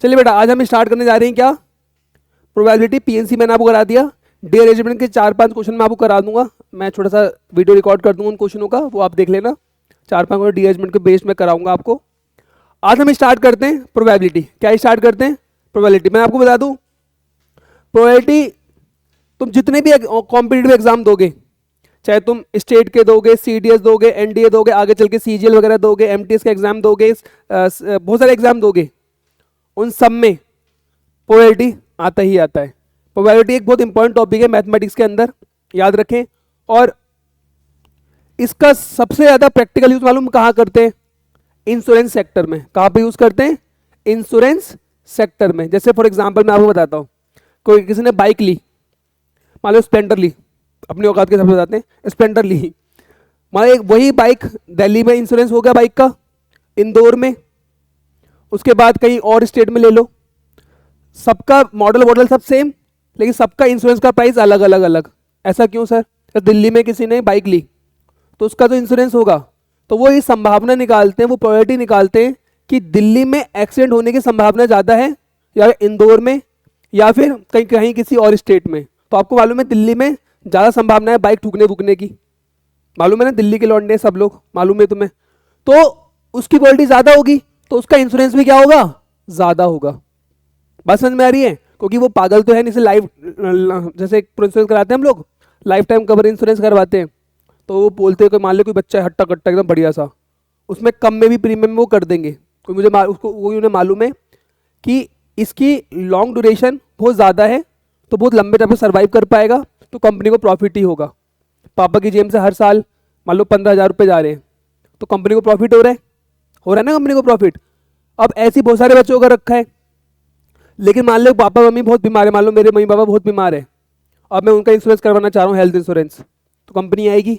चलिए बेटा, आज हम स्टार्ट करने जा रहे हैं क्या, प्रोबेबिलिटी पीएनसी मैंने आपको करा दिया। डे अरेंजमेंट के 4-5 क्वेश्चन मैं आपको करा दूंगा, मैं छोटा सा वीडियो रिकॉर्ड कर दूंगा उन क्वेश्चनों का, वो आप देख लेना। 4-5 क्वेश्चन डी अरेंजमेंट के बेस में कराऊंगा आपको। आज हम स्टार्ट करते हैं प्रोबेबिलिटी। क्या स्टार्ट करते हैं? प्रोबेबिलिटी। मैं आपको बता दूं, प्रोबेबिलिटी तुम जितने भी कॉम्पिटिटिव एग्जाम दोगे, चाहे तुम स्टेट के दोगे, सीडीएस दोगे, एनडीए दोगे, आगे चल के सीजीएल वगैरह दोगे, एमटीएस का एग्जाम दोगे, बहुत सारे एग्जाम दोगे, उन सब में प्रोबेबिलिटी आता ही आता है। प्रोबेबिलिटी एक बहुत इंपॉर्टेंट टॉपिक है मैथमेटिक्स के अंदर, याद रखें। और इसका सबसे ज्यादा प्रैक्टिकल यूज मालूम कहाँ करते हैं? इंश्योरेंस सेक्टर में। कहाँ पे यूज करते हैं? इंश्योरेंस सेक्टर में। जैसे फॉर एग्जांपल मैं आपको बताता हूँ, कोई किसी ने बाइक ली, मान लो स्प्लेंडर ली, अपनी औकात के हिसाब से बताते हैं, स्प्लेंडर ली, मान लो वही बाइक दिल्ली में इंश्योरेंस हो गया बाइक का, इंदौर में, उसके बाद कहीं और स्टेट में ले लो, सबका मॉडल सब सेम, लेकिन सबका इंश्योरेंस का प्राइस अलग अलग अलग। ऐसा क्यों सर? तो दिल्ली में किसी ने बाइक ली तो उसका तो इंश्योरेंस होगा, तो वो ये संभावना निकालते हैं, वो प्रोबेबिलिटी निकालते हैं कि दिल्ली में एक्सीडेंट होने की संभावना ज़्यादा है या इंदौर में या फिर कहीं कहीं किसी और स्टेट में। तो आपको मालूम है दिल्ली में ज़्यादा संभावना है बाइक ठुकने फूकने की, मालूम है ना, दिल्ली के लौंडे सब लोग, मालूम है तुम्हें। तो उसकी प्रोबेबिलिटी ज़्यादा होगी तो उसका इंश्योरेंस भी क्या होगा? ज़्यादा होगा। बात समझ में आ रही है? क्योंकि वो पागल तो है नहीं, लाइफ जैसे इंश्योरेंस कराते हैं हम लोग, लाइफ टाइम कवर इंश्योरेंस करवाते हैं, तो वो बोलते हैं कि मान लो कोई बच्चा है हट्टा कट्टा एकदम बढ़िया सा, उसमें कम में भी प्रीमियम वो कर देंगे, कोई मुझे उसको वो उन्हें मालूम है कि इसकी लॉन्ग ड्यूरेशन बहुत ज़्यादा है, तो बहुत लंबे टाइम पर सर्वाइव कर पाएगा, तो कंपनी को प्रॉफिट ही होगा। पापा की जेब से हर साल मान लो 15,000 रुपये जा रहे हैं, तो कंपनी को प्रॉफिट हो रहा है ना, कंपनी को प्रॉफिट। अब ऐसी बहुत सारे बच्चों का रखा है, लेकिन मान लो पापा मम्मी बहुत बीमार है, मान लो मेरे मम्मी पापा बहुत बीमार है, अब मैं उनका इंश्योरेंस करवाना चाह रहा हूँ, हेल्थ इंश्योरेंस, तो कंपनी आएगी,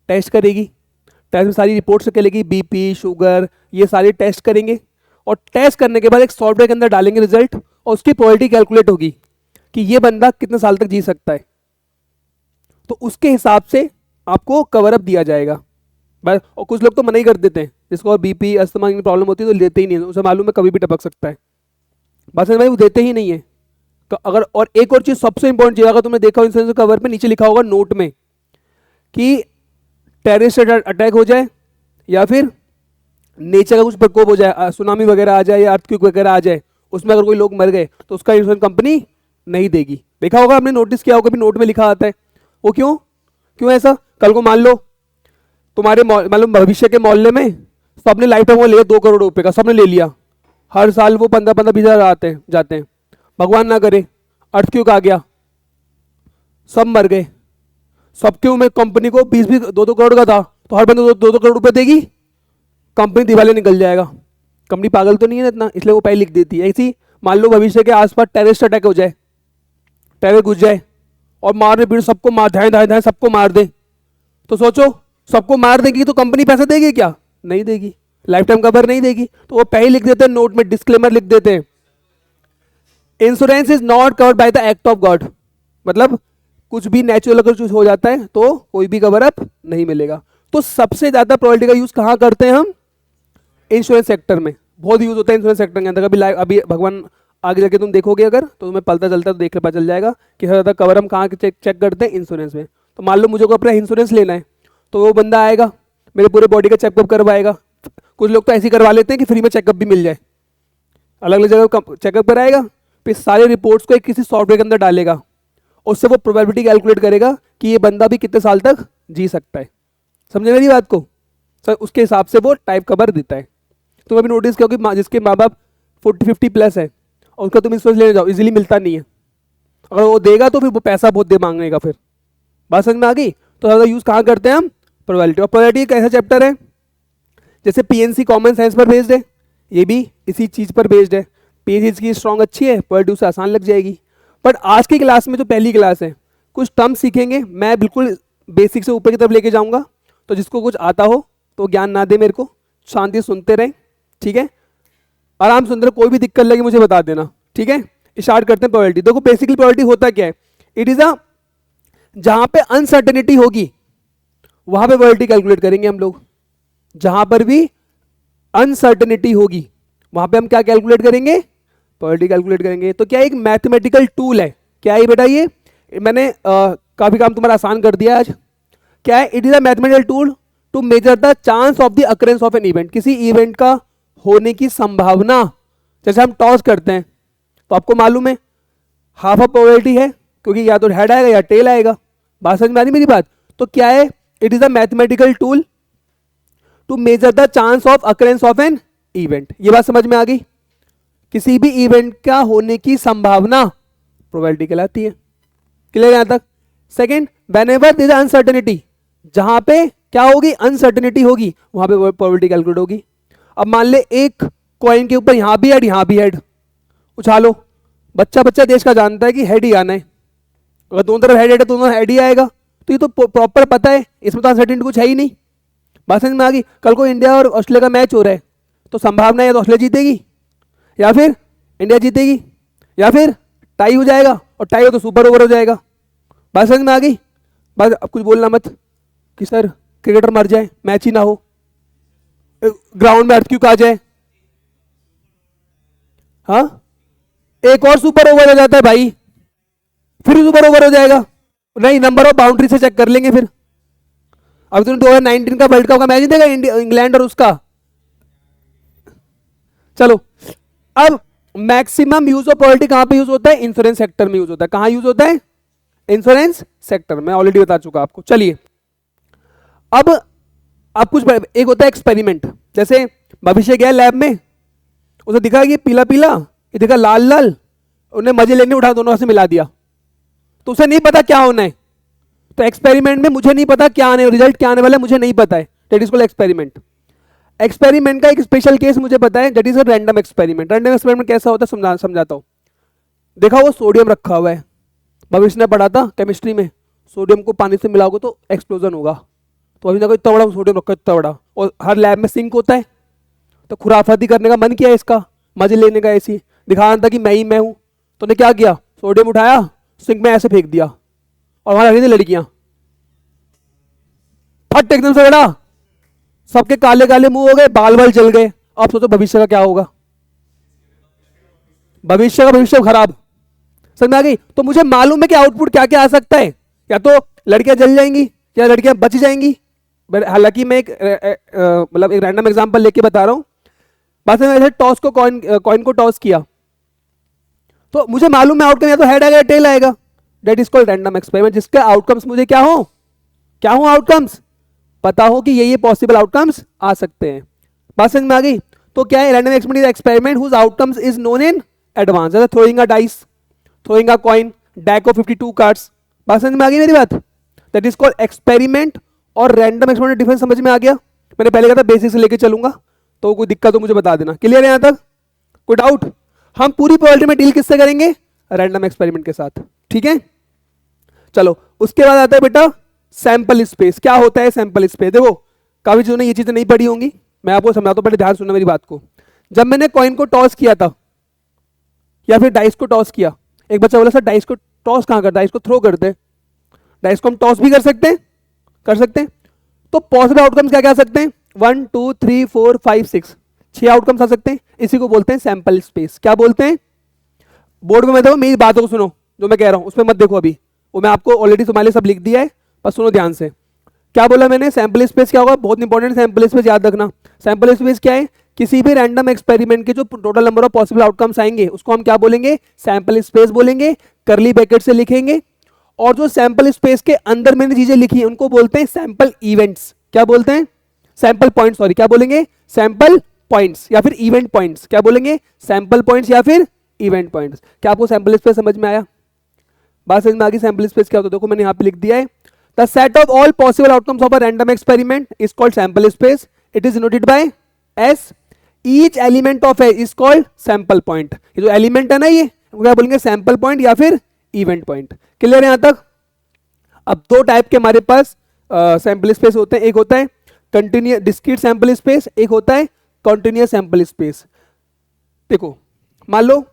टेस्ट करेगी, टेस्ट में सारी रिपोर्ट्स निकलेगी, बीपी, शुगर, ये सारी टेस्ट करेंगे, और टेस्ट करने के बाद एक सॉफ्टवेयर के अंदर डालेंगे रिजल्ट, और उसकी प्रोबेबिलिटी कैलकुलेट होगी कि ये बंदा कितने साल तक जी सकता है, तो उसके हिसाब से आपको कवर अप दिया जाएगा। बस, और कुछ लोग तो मना ही कर देते हैं, जिसको और बीपी अस्थमा की प्रॉब्लम होती है तो लेते ही नहीं है, उसे मालूम है कभी भी टपक सकता है, बस भाई वो देते ही नहीं है। तो अगर, और एक और चीज सबसे इंपॉर्टेंट चीज, अगर तुमने देखा इंश्योरेंस कवर पे नीचे लिखा होगा नोट में कि टेररिस्ट अटैक हो जाए या फिर नेचर का कुछ प्रकोप हो जाए, सुनामी वगैरह आ जाए या अर्थक्वेक वगैरह आ जाए, उसमें अगर कोई लोग मर गए तो उसका इंश्योरेंस कंपनी नहीं देगी। देखा होगा आपने, नोटिस किया होगा भी, नोट में लिखा आता है। वो क्यों क्यों ऐसा? कल को मान लो तुम्हारे मालूम भविष्य के मोहल्ले में सबने लाइफ टाइम ले लिया 2 करोड़ रुपए का, सबने ले लिया, हर साल वो 15-20 हज़ार आते हैं जाते हैं, भगवान ना करे अर्थक्वेक आ गया, सब मर गए, सबके में कंपनी को 20-20 2-2 करोड़ का था, तो हर बंदे 2-2 करोड़ रुपए देगी, कंपनी दिवाले निकल जाएगा। कंपनी पागल तो नहीं है इतना, इसलिए वो पहले लिख देती है। ऐसी मान लो भविष्य के आसपास टेररिस्ट अटैक हो जाए, टेरर घुस जाए और मारने पीट सबको मार, धाए धाए धाए सबको मार दे, तो सोचो सबको मार देगी तो कंपनी पैसे देगी क्या? नहीं देगी, लाइफ टाइम कवर नहीं देगी। तो वो पहले लिख देते हैं नोट में, डिस्क्लेमर लिख देते हैं, insurance is not covered by the act of God, मतलब कुछ भी नेचुरल अगर कुछ हो जाता है तो कोई भी कवर अप नहीं मिलेगा। तो सबसे ज्यादा प्रोबेबिलिटी का यूज कहां करते हैं हम? इंश्योरेंस सेक्टर में बहुत यूज होता है इंश्योरेंस सेक्टर के अंदर। कभी अभी भगवान आगे जाके तुम देखोगे अगर, तो तुम्हें पता चलता तो देख पता चल जाएगा कि सबसे ज्यादा कवर हम कहाँ चेक करते हैं? इंश्योरेंस में। तो मान लो मुझे को अपना इंश्योरेंस लेना है, तो वो बंदा आएगा मेरे पूरे बॉडी का चेकअप करवाएगा। कुछ लोग तो ऐसे ही करवा लेते हैं कि फ्री में चेकअप भी मिल जाए, अलग अलग जगह चेकअप कराएगा, फिर सारे रिपोर्ट्स को एक किसी सॉफ्टवेयर के अंदर डालेगा, उससे वो प्रोबेबिलिटी कैलकुलेट करेगा कि ये बंदा भी कितने साल तक जी सकता है। समझे मेरी बात को सर? उसके हिसाब से वो टाइप कवर देता है। तुम अभी नोटिस किया कि जिसके माँ बाप 40-50 प्लस है और उसका तुम इंश्योरेंस लेने जाओ, इजीली मिलता नहीं है, अगर वो देगा तो फिर वो पैसा बहुत दे मांगेगा। फिर बात समझ में आ गई? तो ज़्यादा यूज़ कहाँ करते हैं हम? प्रोबेबिलिटी। और प्रोबेबिलिटी एक ऐसा चैप्टर है जैसे पीएनसी कॉमन सेंस पर बेस्ड है, ये भी इसी चीज़ पर बेस्ड है। पीएनसी की स्ट्रॉन्ग अच्छी है, प्रोबेबिलिटी उससे आसान लग जाएगी। बट आज की क्लास में जो पहली क्लास है, कुछ टर्म सीखेंगे, मैं बिल्कुल बेसिक से ऊपर की तरफ लेके जाऊंगा, तो जिसको कुछ आता हो तो ज्ञान ना दे मेरे को, शांति सुनते रहें, ठीक है? आराम सुनते रहे, कोई भी दिक्कत लगे मुझे बता देना, ठीक है? स्टार्ट करते हैं प्रोबेबिलिटी। देखो बेसिकली प्रोबेबिलिटी होता क्या है? इट इज अ, जहां पे अनसर्टेनिटी होगी वहां पे प्रोबेबिलिटी कैलकुलेट करेंगे हम लोग। जहां पर भी अनसर्टेनिटी होगी वहां पे हम क्या कैलकुलेट करेंगे? प्रोबेबिलिटी कैलकुलेट करेंगे। तो क्या एक मैथमेटिकल टूल है, क्या है बेटा ये, मैंने काफ़ी काम तुम्हारा आसान कर दिया आज। क्या है, it is a mathematical tool to measure the chance of the occurrence of an event, किसी इवेंट का होने की संभावना। जैसे हम टॉस करते हैं तो आपको मालूम है हाफ ऑफ प्रोबेबिलिटी है, क्योंकि या तो हेड आएगा या टेल आएगा। बात समझ में आ रही मेरी बात? तो क्या है, it is a mathematical tool to measure the chance of occurrence of an event. ये बात समझ में आ गई? किसी भी इवेंट का होने की संभावना प्रोबेबिलिटी कहलाती है। क्लियर यहां तक? Second, whenever there is uncertainty, जहां पे क्या होगी, अनसर्टेनिटी होगी, वहां पे प्रोबेबिलिटी कैलकुलेट होगी। अब मान ले एक कॉइन के ऊपर यहां भी हेड यहां भी हेड, उछालो, बच्चा बच्चा देश का जानता है कि हेड ही आना है। अगर दोनों तरफ हेड हेड है तो दोनों हेड ही आएगा, तो ये तो प्रॉपर पता है, इसमें तो अनसर्टेनिटी कुछ है ही नहीं। बात समझ में आ गई? कल को इंडिया और ऑस्ट्रेलिया का मैच हो रहा है तो संभावना है तो ऑस्ट्रेलिया जीतेगी या फिर इंडिया जीतेगी, या फिर टाई हो जाएगा, और टाई हो तो सुपर ओवर हो जाएगा। बात समझ में आ गई? बस अब कुछ बोलना मत कि सर क्रिकेटर मर जाए, मैच ही ना हो, ग्राउंड में अर्थक्वेक आ जाए, हाँ एक और सुपर ओवर हो जाता है भाई, फिर सुपर ओवर हो जाएगा। नहीं, नंबर ऑफ बाउंड्री से चेक कर लेंगे फिर। अब तुमने 2019 का वर्ल्ड कप का मैच देखा इंग्लैंड और उसका? चलो, अब मैक्सिमम यूज ऑफ प्रोबेबिलिटी कहां पे यूज होता है? इंश्योरेंस सेक्टर में यूज होता है। कहां यूज होता है? इंश्योरेंस सेक्टर में, ऑलरेडी बता चुका आपको। चलिए, अब कुछ एक होता है एक्सपेरिमेंट। जैसे भविष्य गया लैब में, उसे दिखा कि पीला पीला, ये दिखा लाल लाल, उन्हें मजे लेने उठा, दोनों से मिला दिया, तो उसे नहीं पता क्या होना है। तो एक्सपेरिमेंट में मुझे नहीं पता क्या आने, रिजल्ट क्या आने वाला है मुझे नहीं पता है, that is called experiment. Experiment का एक स्पेशल केस मुझे पता है, that is a random experiment. Random experiment कैसा होता है समझाता हूं। देखा, वो सोडियम रखा हुआ है, भविष्य ने पढ़ा था केमिस्ट्री में, सोडियम को पानी से मिलाओगे तो एक्सप्लोजन होगा। तो अभी ना कोई इतना बड़ा सोडियम रखा, इतना बड़ा, और हर लैब में सिंक होता है। तो खुराफाती करने का मन किया इसका, मजे लेने का, ऐसी दिखाना था कि मैं ही मैं हूं। तो ने क्या किया, सोडियम उठाया, सिंक में ऐसे फेंक दिया, और वहां लगी थी लड़कियां, फट एकदम से बड़ा, सबके काले काले मुंह हो गए, बाल बाल चल गए। अब सोचो भविष्य का क्या होगा? भविष्य खराब। समझ में आ गई? तो मुझे मालूम है कि आउटपुट क्या क्या आ सकता है, या तो लड़कियां जल जाएंगी या लड़कियां बच जाएंगी। हालांकि मैं एक मतलब एक रैंडम एग्जांपल लेके बता रहा हूं। बस मैंने टॉस को कॉइन को टॉस किया, तो मुझे मालूम है आउटकम या तो हेड आएगा या टेल आएगा। That is called random experiment, जिसके आउटकम्स मुझे क्या हो आउटकम्स पता हो कि ये पॉसिबल आउटकम्स आ सकते हैं। बात समझ में आ गई? तो क्या है, random experiment whose outcomes is known in advance, जैसे throwing a dice, throwing a coin, deck of 52 cards. बात समझ में आ गई मेरी बात? दैट इज कॉल्ड एक्सपेरिमेंट और रैंडम एक्सपेरिमेंट डिफरेंस समझ में आ गया? मैंने पहले कहा था बेसिक से लेके चलूंगा, तो कोई दिक्कत तो मुझे बता देना। क्लियर है यहां तक? कोई डाउट? हम पूरी प्रोबेबिलिटी में डील किससे करेंगे? रैंडम एक्सपेरिमेंट के साथ। ठीक है, चलो उसके बाद आता है बेटा सैंपल स्पेस। क्या होता है सैंपल स्पेस? देखो काफी चीजों ने ये चीजें नहीं पढ़ी होंगी, मैं आपको समझाता हूं, पहले ध्यान सुनना मेरी बात को। जब मैंने कॉइन को टॉस किया था या फिर डाइस को टॉस किया, एक बच्चा बोला सर डाइस को टॉस कहां करते? डाइस को थ्रो करते हैं। डाइस को हम टॉस भी कर सकते हैं। तो पॉसिबल आउटकम्स क्या क्या आ सकते हैं? 1 2 3 4 5 6, 6 आउटकम्स आ सकते हैं। इसी को बोलते हैं सैंपल स्पेस। क्या बोलते हैं? बोर्ड में देखो, मेरी बातों को सुनो, जो मैं कह रहा हूं उसमें मत देखो अभी, वो मैं आपको ऑलरेडी तुम्हारे सब लिख दिया है, बस सुनो ध्यान से। क्या बोला मैंने? सैंपल स्पेस क्या होगा? बहुत इंपॉर्टेंट, सैंपल स्पेस याद रखना। सैंपल स्पेस क्या है? किसी भी रैंडम एक्सपेरिमेंट के जो total number of possible outcomes आएंगे उसको हम क्या बोलेंगे? सैंपल स्पेस बोलेंगे, करली ब्रैकेट से लिखेंगे। और जो सैंपल स्पेस के अंदर मैंने चीजें लिखी हैं उनको बोलते हैं सैंपल इवेंट्स। क्या बोलते हैं? सैंपल पॉइंट्स, सॉरी क्या बोलेंगे? सैंपल पॉइंट्स या फिर इवेंट पॉइंट्स। क्या बोलेंगे? सैंपल पॉइंट्स या फिर इवेंट पॉइंट्स। क्या आपको सैंपल स्पेस समझ में आया? बात समझ में आ गई? सैंपल स्पेस क्या होता है? देखो मैंने यहां पे लिख दिया है, the set of all possible outcomes of a random experiment is called sample space. It is denoted by S. Each element of A is called sample point. ये जो एलिमेंट है ना, ये क्या बोलेंगे? सैंपल पॉइंट या फिर इवेंट पॉइंट। क्लियर है यहां तक? अब दो टाइप के हमारे पास सैंपल स्पेस होते हैं, एक होता है कंटिन्यूअस डिस्क्रीट सैंपल स्पेस, एक होता है कॉन्टिन्यूअस सैंपल स्पेस। देखो मान लो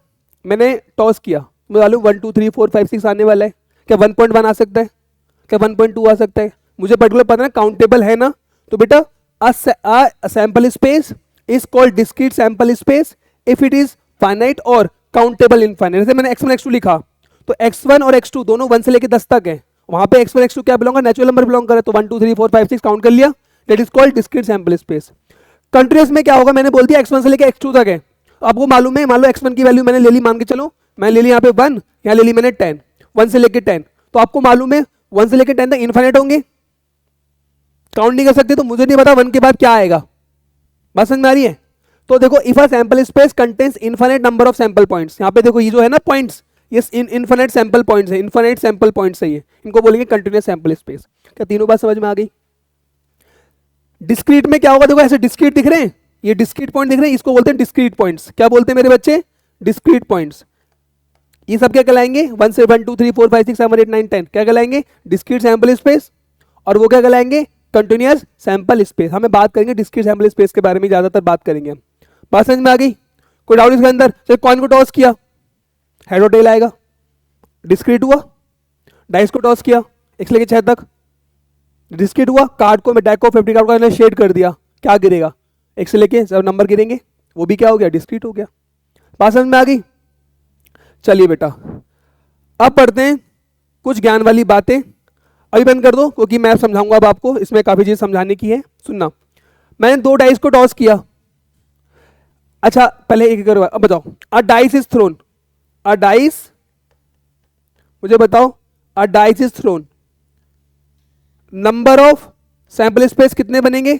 मैंने टॉस किया, मैं मालूम 1 2 3 4 5 6 आने वाला है, क्या 1.1 आ सकता है? क्या 1.2 आ सकता है? मुझे पर्टिकुलर पता है, काउंटेबल है ना। तो बेटा sample space is called discrete sample space if it is finite और काउंटेबल इनफाइनाइट। जैसे मैंने x1 x2 लिखा तो x1 और x2 दोनों 1 से लेकर 10 तक है, वहां पे x1 x2 क्या बिलोंग है, नेचुरल नंबर बिलोंग करे, तो 1 2 3 4 5 6 काउंट कर लिया, that is called discrete sample space. Continuous में क्या होगा, मैंने बोल दिया x1 से लेकर x2 तक है, आपको मालूम है, मान लो x1 की वैल्यू मैंने ले ली, मान के चलो मैं ले ली यहाँ पे 1, यहाँ ले ली मैंने 10, 1 से लेकर 10, तो आपको मालूम है 1 से लेकर 10 तक इनफाइनाइट होंगे, काउंट नहीं कर सकते, तो मुझे नहीं पता 1 के बाद क्या आएगा। बात समझ में आ रही है? तो देखो if a sample space contains infinite number of sample points, यहाँ पे देखो ये जो है ना पॉइंट्स, ये इनफाइनाइट सैंपल पॉइंट्स है, इनफाइनाइट सैंपल पॉइंट्स है, ये इनको बोलेंगे कंटिन्यूअस सैंपल स्पेस। क्या तीनों बात समझ में आ गई? डिस्क्रीट में क्या होगा, देखो ऐसे डिस्क्रीट दिख रहे हैं, ये डिस्क्रीट पॉइंट दिख रहे हैं, इसको बोलते हैं डिस्क्रीट पॉइंट्स। क्या बोलते हैं मेरे बच्चे? Discrete points. ये सब क्या कहलाएंगे, 1 से 1 2 3 4 5 6 7 8 9 10 क्या कहलाएंगे, डिस्क्रीट सैंपल स्पेस, और वो क्या कहलाएंगे, कंटिन्यूअस सैंपल स्पेस। हमें बात करेंगे डिस्क्रीट सैंपल स्पेस के बारे में, ज्यादातर बात करेंगे हम। बात समझ में आ गई? कोई डाउट इसके अंदर? चलो कॉइन को टॉस किया, हेड और टेल आएगा, डिस्क्रीट हुआ। डाइस को टॉस किया 1 से लेकर 6 तक, डिस्क्रीट हुआ। कार्ड को, मैं डेक को 50 कार्ड को शेड कर दिया, क्या गिरेगा, 1 से लेके सब नंबर गिरेंगे, वो भी क्या हो गया, डिस्क्रीट हो गया। बात समझ में आ गई? चलिए बेटा अब पढ़ते हैं कुछ ज्ञान वाली बातें। अभी बंद कर दो क्योंकि मैं समझाऊंगा अब आपको, इसमें काफी चीज समझाने की है। सुनना, मैंने 2 डाइस को टॉस किया। अच्छा पहले एक करो, अब बताओ, अ dice is throne, a dice, मुझे बताओ, अ dice is throne, number of sample space कितने बनेंगे,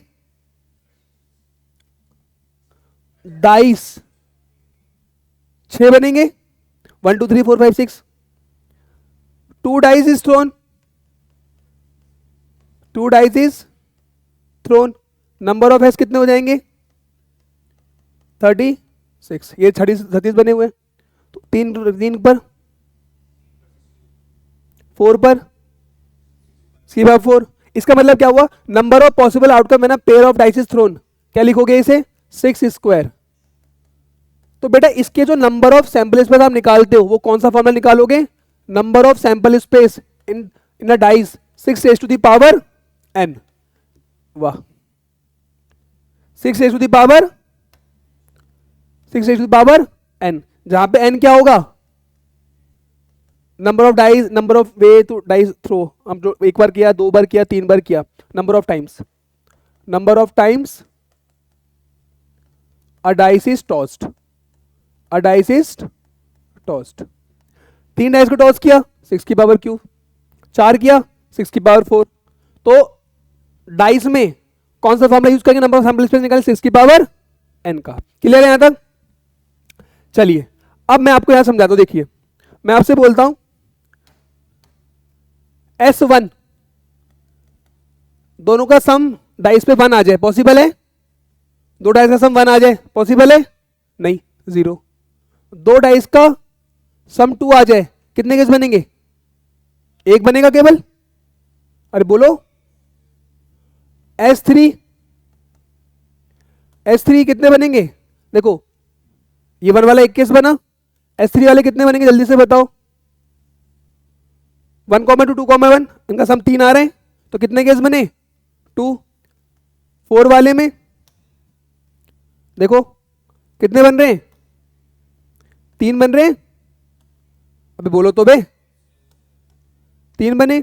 डाइस 6 बनेंगे, 1 2 3 4 5 6। 2 dice is throne, 2 dice is throne, number of S कितने हो जाएंगे, 36। ये 36 बने हुए, तो 3 पर, 4 पर, सी बाय 4। इसका मतलब क्या हुआ, नंबर ऑफ पॉसिबल आउटकम है ना, pair of dice is throne, क्या लिखोगे इसे, 6 स्क्वायर। तो बेटा इसके जो नंबर ऑफ सैंपल स्पेस आप निकालते हो वो कौन सा फॉर्मूला निकालोगे, number of sample space in a dice 6 raised to the power n। वाह, 6 raised to the power, 6 raised to the power n, जहां पे n क्या होगा, number of dice, number of way to dice throw, हम जो 1 बार किया, 2 बार किया, 3 बार किया, number of times, number of times a dice is tossed, a dice is tossed. 3 dice को टॉस किया 6 की पावर क्यू, 4 किया 6 की पावर 4। तो डाइस में कौन सा फॉर्मूला यूज करेंगे, नंबर ऑफ सैंपल स्पेस निकालें 6 की पावर n का। क्लियर है यहां तक? चलिए अब मैं आपको यहां समझाता हूं, देखिए मैं आपसे बोलता हूं S1 दोनों का सम डाइस पे 1 आ जाए, पॉसिबल है? 2 डाइस का सम 1 आ जाए, पॉसिबल है? नहीं, 0। 2 डाइस का सम 2 आ जाए, कितने केस बनेंगे, 1 बनेगा केवल। अरे बोलो, S3, S3 कितने बनेंगे, देखो ये 1 वाला 1 केस बना, S3 वाले कितने बनेंगे जल्दी से बताओ, 1, 2, 2, 1, इनका सम 3 आ रहे हैं, तो कितने केस बने, 2। 4 वाले में देखो कितने बन रहे हैं, 3 बन रहे हैं, अभी बोलो तो बे, 3 बने।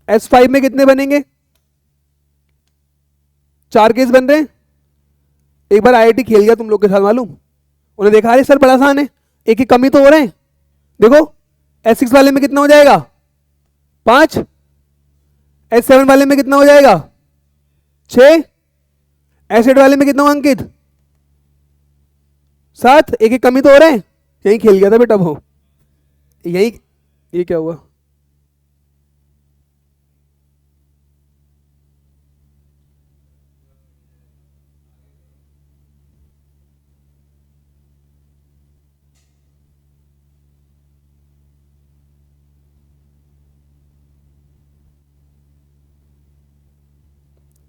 S5 में कितने बनेंगे, 4 केस बन रहे हैं। एक बार IIT खेल गया तुम लोग के साथ, मालूम, उन्हें देखा अरे सर बड़ा आसान है, एक ही कमी तो हो रहे हैं। देखो S6 वाले में कितना हो जाएगा, 5, S7 वाले में कितना हो जाएगा, 6, S8 वाले में कितना हो अंकित, 7, एक ही कमी तो हो रहे हैं। यही खेल गया था बेटा वो, यही, ये क्या हुआ,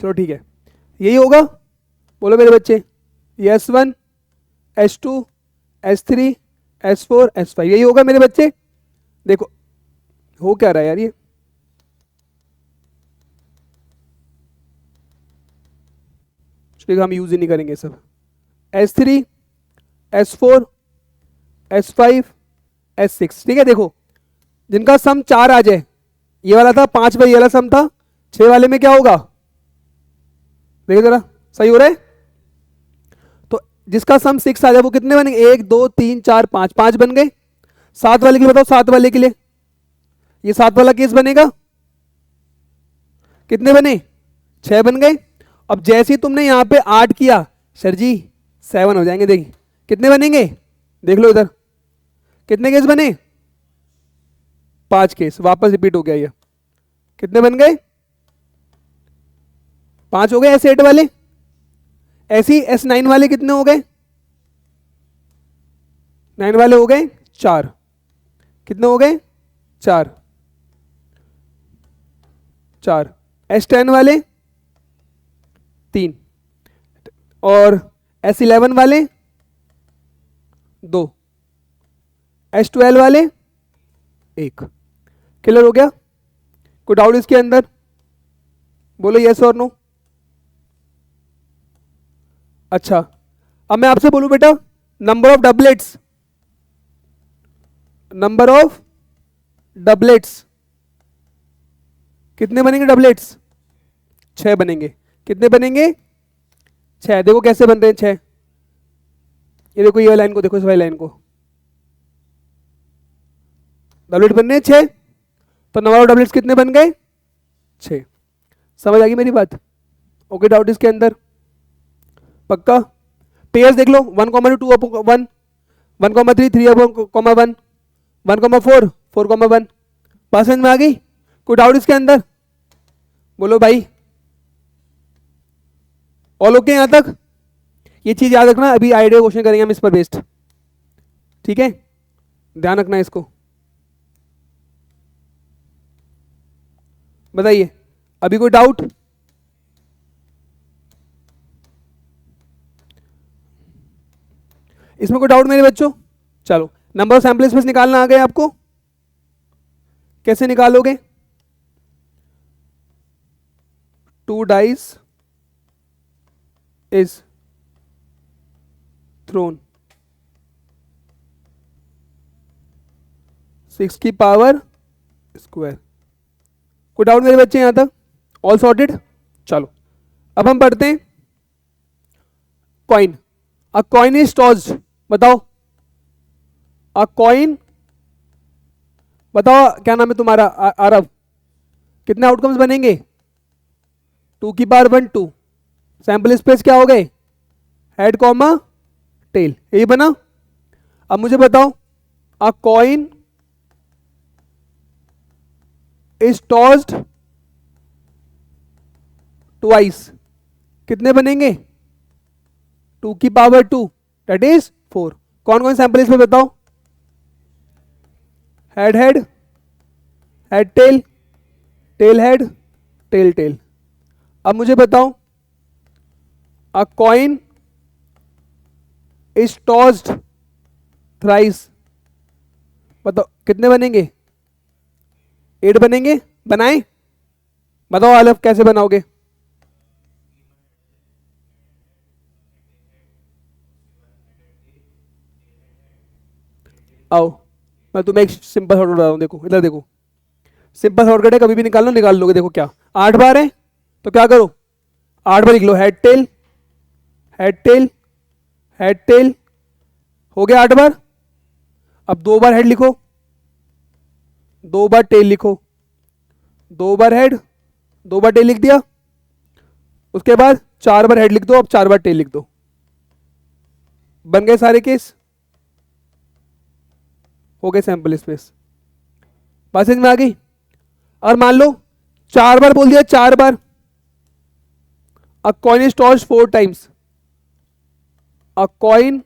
चलो ठीक है, यही होगा, बोलो मेरे बच्चे, ये S1, S2, S3, S4, S5, यही होगा मेरे बच्चे। देखो हो क्या रहा है यार, ये हम यूज ही नहीं करेंगे सब। S3, S4, S5 S6, ठीक है। देखो जिनका सम 4 आ जाए, ये वाला था 5 बाई, ये वाला सम था 6 वाले में क्या होगा, देखो जरा सही हो रहा है। तो जिसका सम 6 आ जाए वो कितने बनेंगे, 1 2 3 4 5, 5 बन गए। 7 वाले के लिए बताओ, 7 वाले के लिए ये 7 वाला केस बनेगा, कितने बने, 6 बन गए। अब जैसे ही तुमने यहां पे 8 किया, सर जी 7 हो जाएंगे, देखिए कितने बनेंगे, देख लो इधर कितने केस बने, 5 केस, वापस रिपीट हो गया ये, कितने बन गए, 5 हो गए। S8 वाले, ऐसी S9 वाले कितने हो गए, 9 वाले हो गए 4, कितने हो गए 4 4। S10 वाले 3, और S11 वाले 2, S12 वाले 1। क्लियर हो गया, कोई डाउट इसके अंदर, बोलो यस और नो। अच्छा अब मैं आपसे बोलूं बेटा, number of doublets, number of doublets कितने बनेंगे, डबलेट्स 6 बनेंगे, कितने बनेंगे 6। देखो कैसे बनते हैं 6, ये देखो ये लाइन को देखो, इस वाली लाइन को, डबलेट बनने हैं 6, तो नंबर ऑफ डबलेट्स कितने बन गए 6। समझ आ गई मेरी बात, ओके डाउट इसके अंदर, पक्का। पेयर्स देख लो, 1,2 2,1, 1,3 3,1, 1,4 4,1, पास में आ गई, कोई डाउट इसके अंदर, बोलो भाई, ऑल ओके यहां तक। ये चीज याद रखना, अभी आइडिया क्वेश्चन करेंगे हम इस पर बेस्ड, ठीक है, ध्यान रखना इसको। बताइए अभी कोई डाउट, इसमें कोई डाउट मेरे बच्चों। चलो नंबर ऑफ सैंपल स्पेस निकालना आ गया आपको, कैसे निकालोगे, 2 डाइस इज थ्रोन, 6 की पावर स्क्वायर। कोई डाउट मेरे बच्चे यहां तक, ऑल सॉर्टेड। चलो अब हम पढ़ते हैं coin. A coin is tossed, बताओ अ कॉइन, बताओ क्या नाम है तुम्हारा, आरव, कितने आउटकम्स बनेंगे, 2 की पावर 1 2, सैंपल स्पेस क्या हो गए, हेड कॉमा टेल, यही बना। अब मुझे बताओ a coin is tossed twice, कितने बनेंगे, 2 की पावर 2 दैट इज 4। कौन कौन सैंपल इसमें बताओ, head head, head tail, tail head, tail tail. अब मुझे बताओ a coin is tossed thrice, बताओ कितने बनेंगे, 8 बनेंगे, बनाए, बताओ आलफ कैसे बनाओगे, आओ मैं तुम्हें एक सिंपल शॉर्टकट बता रहा हूं, देखो इधर देखो, सिंपल शॉर्टकट है, कभी भी निकालना निकाल लोगे। देखो क्या 8 बार है, तो क्या करो 8 बार लिख लो, head tail head tail head tail, हो गया 8 बार। अब 2 बार हेड लिखो, 2 बार टेल लिखो, 2 बार हेड, 2 बार टेल लिख दिया, उसके बाद 4 बार हेड लिख दो, अब 4 बार टेल लिख दो, बन गए सारे केस, हो गए सैंपल स्पेस, मैसेज में आ गई। और मान लो 4 बार बोल दिया, 4 बार, a coin is tossed 4 times, a coin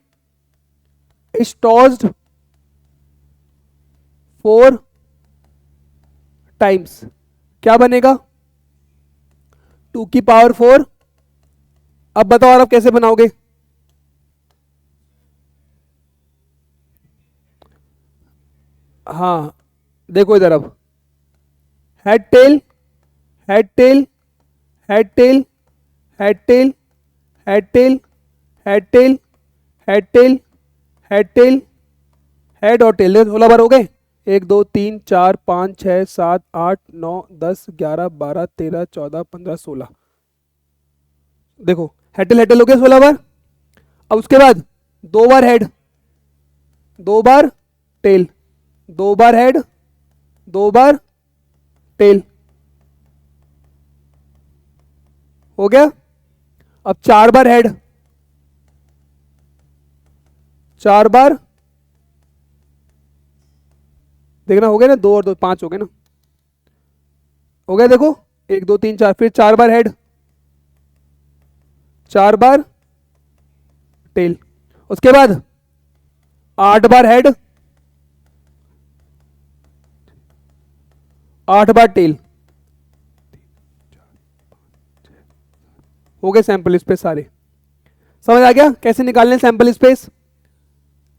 is tossed 4 times, क्या बनेगा, 2 की पावर 4। अब बताओ और आप कैसे बनाओगे, हाँ देखो इधर, अब head tail head tail head tail head tail head tail head tail head tail head tail head और टेल। 16 बार हो गए, 1 2 3 4 5 6 7 8 9 10 11 12 13 14 15 16। देखो हेड टेल हो गया 16 बार। अब उसके बाद 2 बार हेड, 2 बार टेल, 2 बार हेड, 2 बार टेल, हो गया। अब 4 बार हेड, 4 बार, देखना हो गया ना, 2 और 2 5 हो गए ना, हो गया। देखो 1 2 3 4, फिर 4 बार हेड, 4 बार टेल। उसके बाद 8 बार हेड, 8 बार टेल, हो गए सैंपल स्पेस सारे। समझ आ गया कैसे निकालने सैंपल स्पेस?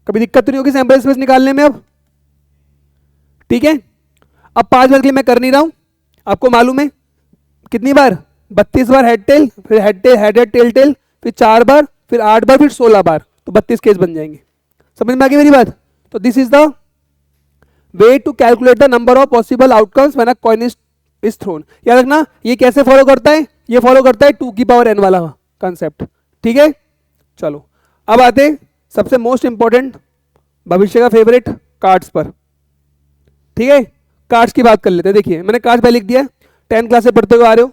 कभी दिक्कत तो नहीं होगी सैंपल स्पेस निकालने में अब? ठीक है। अब 5 बार के लिए मैं कर नहीं रहा हूं, आपको मालूम है कितनी बार, 32 बार हेड टेल, फिर head tail head head tail tail, फिर 4 बार, फिर 8 बार, फिर 16 बार, तो 32 केस बन जाएंगे। समझ में आ गई मेरी बात? तो this is the way to calculate the number of possible outcomes when a coin is thrown. याद रखना ये कैसे फॉलो करता है, ये फॉलो करता है 2 की पावर n वाला कंसेप्ट। ठीक है, चलो अब आते सबसे मोस्ट इंपॉर्टेंट, भविष्य का फेवरेट, कार्ड्स पर। ठीक है, कार्ड्स की बात कर लेते हैं। देखिए मैंने कार्ड्स पे लिख दिया है, 10 क्लास से पढ़ते हुए आ रहे हो,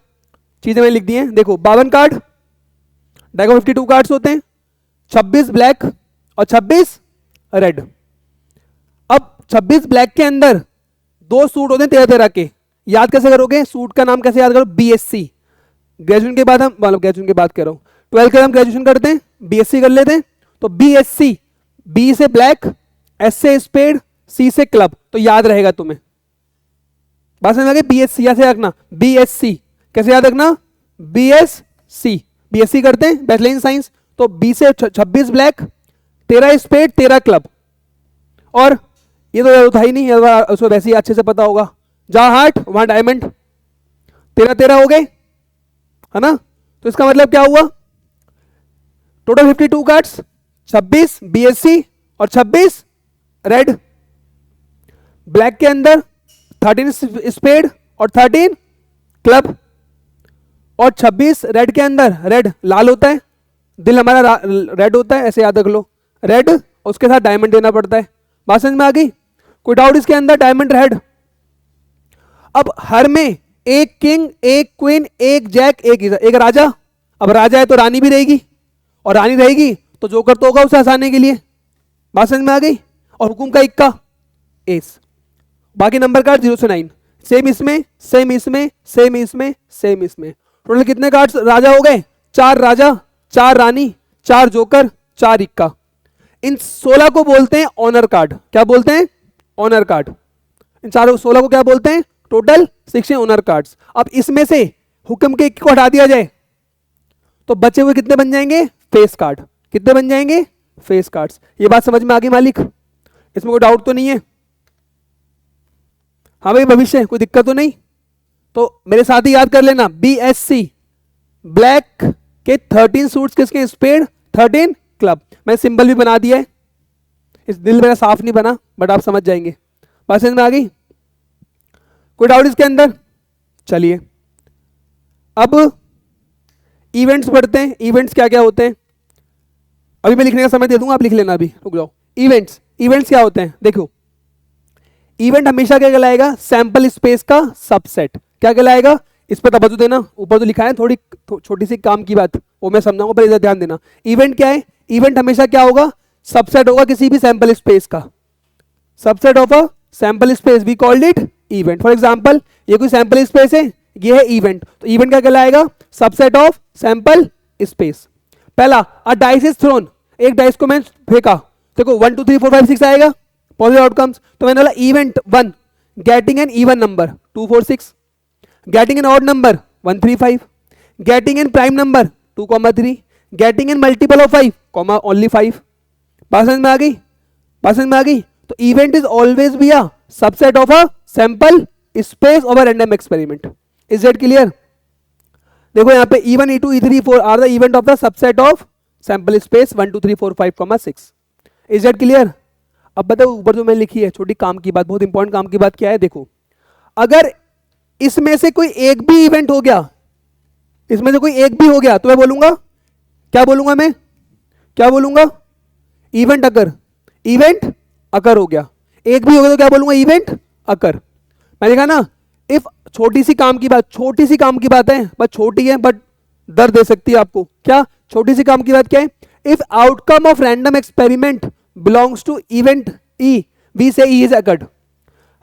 चीजें मैंने लिख दी हैं। देखो 52 कार्ड, डेक ऑफ 52 कार्ड्स होते हैं, 26 ब्लैक और 26 रेड। अब 26 ब्लैक के अंदर 2 सूट होते हैं 13-13 के। याद कैसे करोगे? सूट का नाम कैसे याद करो? BSc। ग्रेजुएशन के बाद हम, मतलब ग्रेजुएशन के बाद कह रहा हूं, 12 के हम ग्रेजुएशन करते हैं, BSc कर लेते हैं, तो BSc, B से ब्लैक, S से स्पेड, C से क्लब, तो याद रहेगा तुम्हें। बात समझ में आ गई? BSc ऐसे रखना, BSc कैसे याद रखना? BSc, BSc करते हैं बैचलर इन साइंस, तो B से 26 ब्लैक, 13 स्पेड, 13 क्लब। और ये तो था ही नहीं, उसको वैसे ही अच्छे से पता होगा, जहां हार्ट वहां डायमंड, 13-13 हो गए, है ना? तो इसका मतलब क्या हुआ? टोटल 52 कार्ड्स, 26 BSc और 26 रेड। ब्लैक के अंदर 13 स्पेड और 13 क्लब, और 26 रेड के अंदर, रेड लाल होता है, दिल हमारा रेड होता है, ऐसे याद रख लो, रेड, उसके साथ डायमंड देना पड़ता है। बात समझ में आ गई? कोई डाउट इसके अंदर? Diamond red. अब हर में एक किंग, एक क्वीन, एक जैक, एक राजा। अब राजा है तो रानी भी रहेगी, और रानी रहेगी तो जोकर तो होगा उसे हंसाने के लिए। बात समझ में आ गई? और हुकुम का इक्का, एस। बाकी नंबर कार्ड 0 से 9, सेम इसमें, सेम इसमें, सेम इसमें, सेम इसमें। टोटल कितने कार्ड्स राजा हो गए? 4 राजा, 4 रानी, 4 जोकर, 4 इक्का। इन 16 को बोलते हैं ऑनर कार्ड। क्या बोलते हैं? Honour card. इन 16 को क्या बोलते हैं? Total 16 honour cards. अब इसमें से हुक्म के को हटा दिया जाए तो बचे हुए कितने बन जाएंगे? Face card. कितने बन जाएंगे? Face cards. ये बात समझ में आ गई मालिक? इसमें कोई डाउट तो नहीं है? हाँ भाई भविष्य, कोई दिक्कत तो नहीं? तो मेरे साथ ही याद कर लेना, BSc ब्लैक के 13 सूट्स किसके? Spade, 13 club. मैं सिंबल भी बना दिया है, इस दिल मेरा साफ नहीं बना, बट आप समझ जाएंगे। बात समझ में आ गई? कोई डाउट इसके अंदर? चलिए अब इवेंट्स पढ़ते हैं। इवेंट्स क्या क्या होते हैं? अभी मैं लिखने का समय दे दूंगा, आप लिख लेना, अभी रुक जाओ। इवेंट्स, इवेंट्स क्या होते हैं? देखो इवेंट हमेशा क्या कहलाएगा? सैंपल स्पेस का सबसेट। क्या कहलाएगा? इस पर तवज्जो देना, ऊपर तो लिखा है थोड़ी छोटी सी काम की बात, वो मैं समझाऊंगा, पर इधर ध्यान देना। इवेंट क्या है? इवेंट हमेशा क्या होगा? सबसेट होगा किसी भी सैंपल स्पेस का, subset of a sample space, we called it event. For example ये कोई सैंपल स्पेस है, ये है इवेंट, तो इवेंट क्या कहलाएगा? Subset of sample space. पहला, अ डाइस इज थ्रोन, एक डाइस को मैं फेंका, देखो 1 2 3 4 5 6 आएगा पॉजिटिव आउटकम्स, तो मैंने बोला event 1 getting an even number 2 4 6, getting an odd number 1 3 5, getting an prime number 2 3, getting an multiple of 5 only 5। बात समझ में आ गई? बात समझ में आ गई? तो event is always be a subset of a sample space of a random experiment. Is that clear? देखो यहाँ पे E1 E2 E3 E4 are the event of the subset of sample space 1 2 3 4 5 6। Is that clear? अब बताओ ऊपर जो मैं लिखी है छोटी काम की बात, बहुत इंपॉर्टेंट काम की बात क्या है, देखो अगर इसमें से कोई एक भी इवेंट हो गया, इसमें से कोई एक भी हो गया तो मैं बोलूंगा, क्या बोलूंगा मैं, क्या बोलूंगा, इवेंट अकर, इवेंट अकर हो गया। एक भी हो गया तो क्या बोलूंगा, इवेंट अकर। मैंने कहा ना, इफ छोटी सी काम की बात, छोटी सी काम की बात है, बट छोटी है बट दर्द दे सकती है आपको। क्या छोटी सी काम की बात क्या है, if outcome of random experiment belongs to event E, we say E is occurred.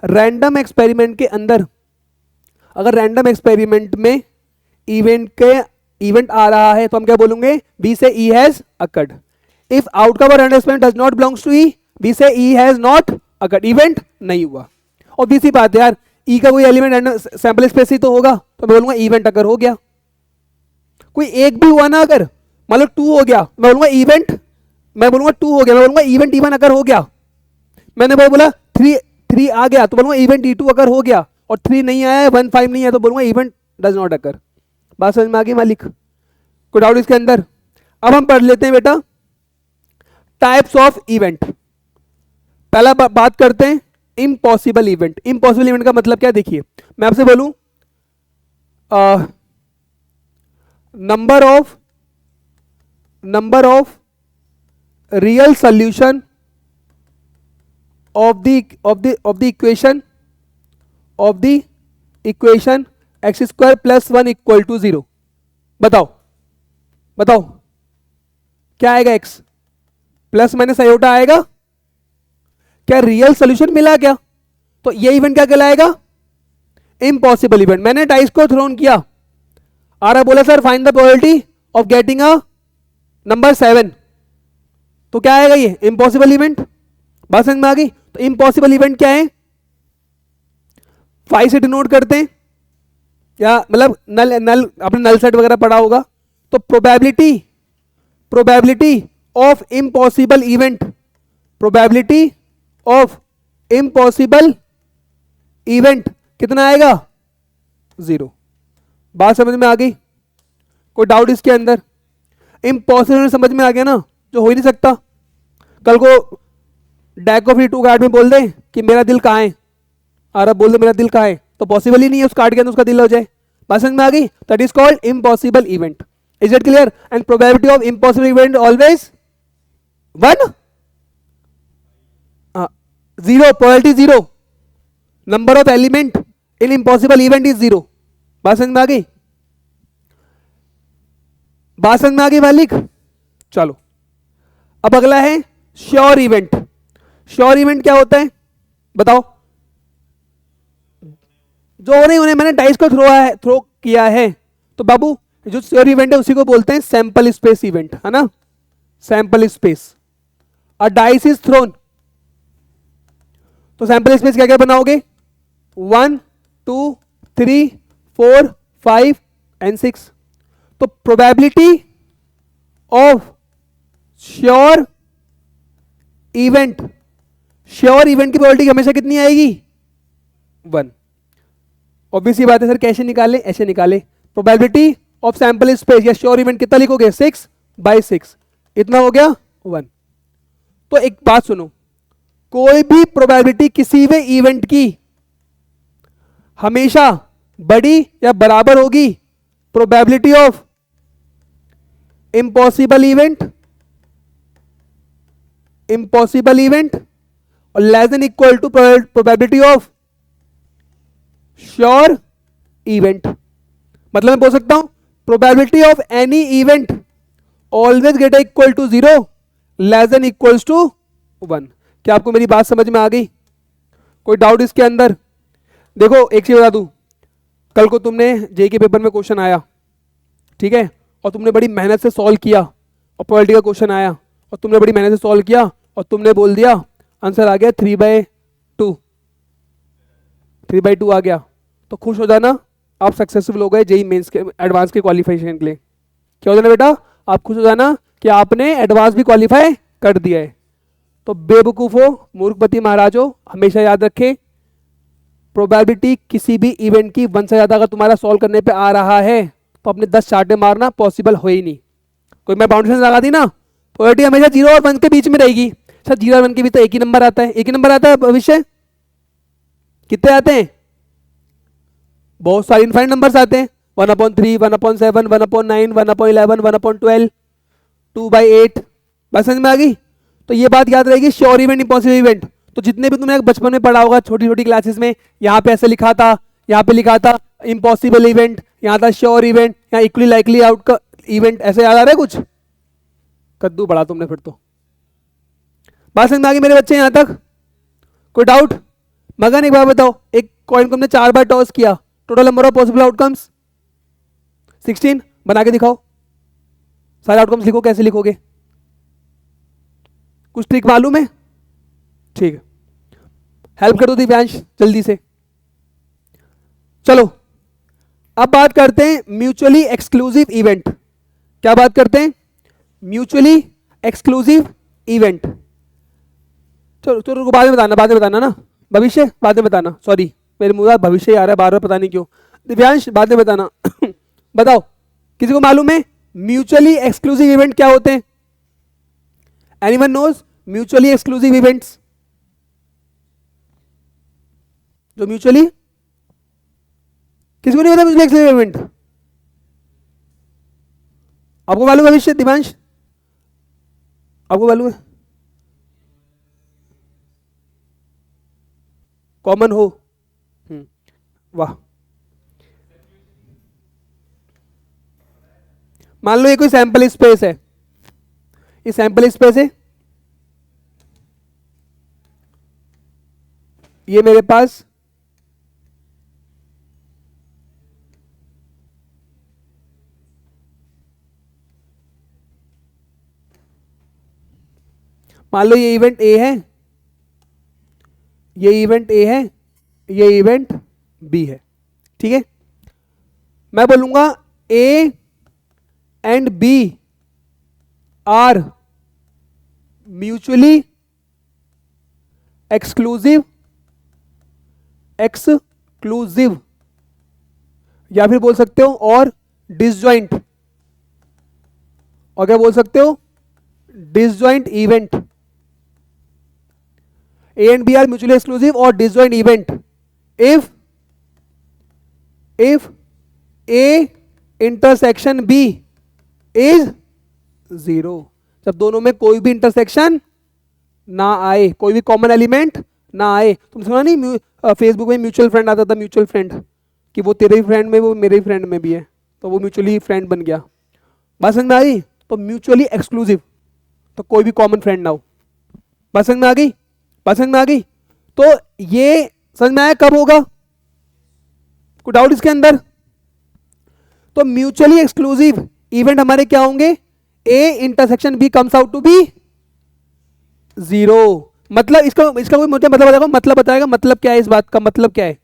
Random experiment के अंदर अगर रैंडम एक्सपेरिमेंट में इवेंट आ रहा है तो हम क्या बोलेंगे, we say E has occurred. If outcome of random experiment does not belongs to E, we say E has not occurred, event नहीं हुआ। और बीसी बात है यार, ई का कोई एलिमेंट रैंडम सैंपल स्पेस ही तो होगा, तो मैं बोलूंगा इवेंट अकर हो गया। कोई एक भी हुआ ना, अगर मान लो 2 हो गया, मैं बोलूंगा इवेंट, मैं बोलूंगा 2 हो गया, मैं बोलूंगा इवेंट इवन अकर हो गया। मैंने बोला 3 आ गया तो बोलूंगा इवेंट E2 अकर हो गया, और 3 नहीं आया है, 1 5 नहीं है तो बोलूंगा इवेंट डज नॉट अकर। बात समझ में आ गई मालिक, कोई डाउट इसके अंदर? अब हम पढ़ लेते हैं बेटा टाइप्स ऑफ इवेंट। पहला बात करते हैं इम्पॉसिबल इवेंट। इम्पॉसिबल इवेंट का मतलब क्या, देखिए मैं आपसे बोलूं number of real solution of the equation x square plus 1 equal to 0। बताओ क्या आएगा, x प्लस माइनस आयोटा आएगा, क्या रियल सोल्यूशन मिला क्या? तो ये इवेंट क्या कहलाएगा, इम्पॉसिबल इवेंट। मैंने डाइस को थ्रोन किया, आ रहा बोला sir find the probability of getting a number 7, तो क्या आएगा, ये इम्पॉसिबल इवेंट। बात समझ में आ गई? तो इम्पॉसिबल इवेंट क्या है, 5 से डिनोट करते हैं, या मतलब नल आपने नल सेट वगैरह पढ़ा होगा। तो probability of impossible event, probability of impossible event कितना आएगा, 0। बात समझ में आ गई? कोई डाउट इसके अंदर? इम्पॉसिबल समझ में आ गया ना, जो हो ही नहीं सकता। कल को डैक ऑफ 2 कार्ड में बोल दे कि मेरा दिल कहाँ है, और बोल दे मेरा दिल कहाँ है, तो पॉसिबल ही नहीं है उस कार्ड के अंदर उसका दिल हो जाए। बात समझ में आ गई? That is called impossible event. Is it clear? And probability of impossible event always 1, 0, probability 0, number of element in impossible event is 0। बात समझ में आ गई? बात समझ में आ गई मालिक? चलो अब अगला है श्योर इवेंट। श्योर इवेंट क्या होता है बताओ? जो हो नहीं मैंने डाइस को थ्रो किया है, तो बाबू जो श्योर इवेंट है उसी को बोलते हैं सैंपल स्पेस इवेंट, है ना, sample space. A dice is throne, तो सैंपल स्पेस क्या क्या बनाओगे, 1 2 3 4 5 एंड 6। तो probability of sure event, sure event की प्रोबेबिलिटी हमेशा कितनी आएगी, 1। ऑब्वियसली बात है सर कैसे निकाले, ऐसे निकाले। प्रोबेबिलिटी ऑफ सैंपल स्पेस या श्योर इवेंट कितना लिखोगे, 6/6, इतना हो गया 1। तो एक बात सुनो, कोई भी प्रोबेबिलिटी किसी भी इवेंट की हमेशा बड़ी या बराबर होगी प्रोबेबिलिटी ऑफ इम्पॉसिबल इवेंट और less than equal to probability of sure event. मतलब मैं बोल सकता हूं probability of any event always get equal to 0 less than equals to 1। क्या आपको मेरी बात समझ में आ गई? कोई डाउट इसके अंदर? देखो एक चीज बता दूं, कल को तुमने जेईई के पेपर में क्वेश्चन आया, ठीक है, और तुमने बड़ी मेहनत से सॉल्व किया, और प्रोबेबिलिटी का क्वेश्चन आया और तुमने बड़ी मेहनत से सॉल्व किया और तुमने बोल दिया आंसर आ गया 3/2 आ गया, तो खुश हो जाना, आप सक्सेसफुल हो गए जेईई मेंस के एडवांस के क्वालिफिकेशन के लिए। क्या हो जाना बेटा, आप खुश हो जाना कि आपने एडवांस भी क्वालिफाई कर दिया है। तो बेवकूफो मूर्खपति महाराजो, हमेशा याद रखें प्रोबेबिलिटी किसी भी इवेंट की 1 से ज्यादा अगर तुम्हारा सॉल्व करने पे आ रहा है तो अपने 10 चार्टे मारना, पॉसिबल हो ही नहीं। कोई मैं बाउंड्री लगा दी ना, प्रोबेबिलिटी हमेशा 0 और 1 के बीच में रहेगी। सर 0 और 1 के भी तो एक ही नंबर आता है, एक ही नंबर आता है भविष्य, कितने आते हैं? बहुत सारे इनफाइनाइट नंबर्स आते हैं, 1/3, 1/7, 1/9, 1/11, 1/12, 2/8। बात समझ में आ गई? तो ये बात याद रहेगी, श्योर इवेंट इम्पॉसिबल इवेंट। तो जितने भी तुमने बचपन में पढ़ा होगा छोटी छोटी क्लासेस में, यहाँ पे ऐसे लिखा था, यहाँ पे लिखा था इम्पॉसिबल इवेंट, यहाँ था श्योर इवेंट, यहाँ इक्वली लाइकली आउट का इवेंट, ऐसे याद आ रहा है कुछ? कद्दू पढ़ा तुमने फिर तो। बात समझ में आ गई मेरे बच्चे यहाँ तक? कोई डाउट? मगन एक बार बताओ, एक कॉइन को हमने 4 बार टॉस किया, total number of possible outcomes 16। बना के दिखाओ, सारे आउटकम्स लिखो, कैसे लिखोगे? कुछ ट्रिक मालूम है? ठीक है, हेल्प कर दो दिव्यांश जल्दी से। चलो अब बात करते हैं म्यूचुअली एक्सक्लूसिव इवेंट। क्या बात करते हैं? Mutually exclusive event. चलो चलो रुको, बाद में बताना ना, भविष्य बाद में बताना, सॉरी मेरे मुंह में भविष्य आ रहा है बार बार, पता नहीं क्यों। दिव्यांश बाद में बताना। बताओ किसी को मालूम है म्यूचुअली एक्सक्लूसिव इवेंट क्या होते हैं? Anyone knows mutually exclusive events? जो म्यूचुअली, किसी को नहीं पता म्यूचुअली एक्सक्लूसिव इवेंट? आपको मालूम है भविष्य, दिव्यांश आपको मालूम है? कॉमन हो, वाह। मान लो ये कोई सैंपल स्पेस है, ये सैंपल स्पेस है, ये मेरे पास मान लो ये इवेंट ए है, ये इवेंट ए है, ये इवेंट बी है, ठीक है? मैं बोलूंगा A and B are mutually exclusive, exclusive, या फिर बोल सकते हो और डिसजॉइंट, और क्या बोल सकते हो? Disjoint event. A and B are mutually exclusive or disjoint event if A intersection B is 0। जब दोनों में कोई भी इंटरसेक्शन ना आए, कोई भी कॉमन एलिमेंट ना आए। तुम सुना नहीं फेसबुक में म्यूचुअल फ्रेंड आता था, म्यूचुअल फ्रेंड, कि वो तेरे भी फ्रेंड में, वो मेरे भी फ्रेंड में भी है, तो वो म्यूचुअली फ्रेंड बन गया। बात समझ में आ गई? तो म्यूचुअली एक्सक्लूसिव, तो कोई भी कॉमन फ्रेंड ना हो। बात समझ में आ गई? बात समझ में आ गई? तो ये समझ में आया कब होगा? कोई डाउट इसके अंदर? तो म्यूचुअली एक्सक्लूसिव इवेंट हमारे क्या होंगे? A intersection B comes out to be 0। मतलब इसका कोई मुझे मतलब बताएगा, मतलब बताएगा मतलब क्या है, इस बात का मतलब क्या है?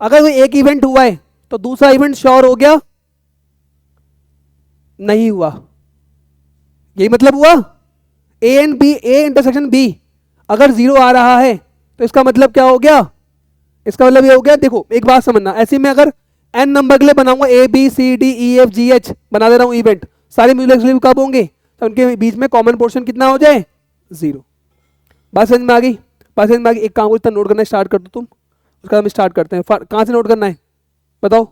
अगर कोई एक इवेंट हुआ है तो दूसरा इवेंट श्योर हो गया? नहीं हुआ, यही मतलब हुआ। A and B, A intersection B अगर 0 आ रहा है तो इसका मतलब क्या हो गया? इसका मतलब ये हो गया, देखो एक बात समझना, ऐसे में अगर n नंबर के लिए बनाऊंगा A B C D E F G H, बना दे रहा हूं इवेंट, सारे म्यूचुअल एक्सक्लूसिव कब होंगे? तो उनके बीच में कॉमन पोर्शन कितना हो जाए? 0। बात समझ में आ गई? बात समझ में आ गई? एक काम को इतना नोट करना स्टार्ट कर दो तुम, उसका हम स्टार्ट करते हैं। कहां से नोट करना है बताओ?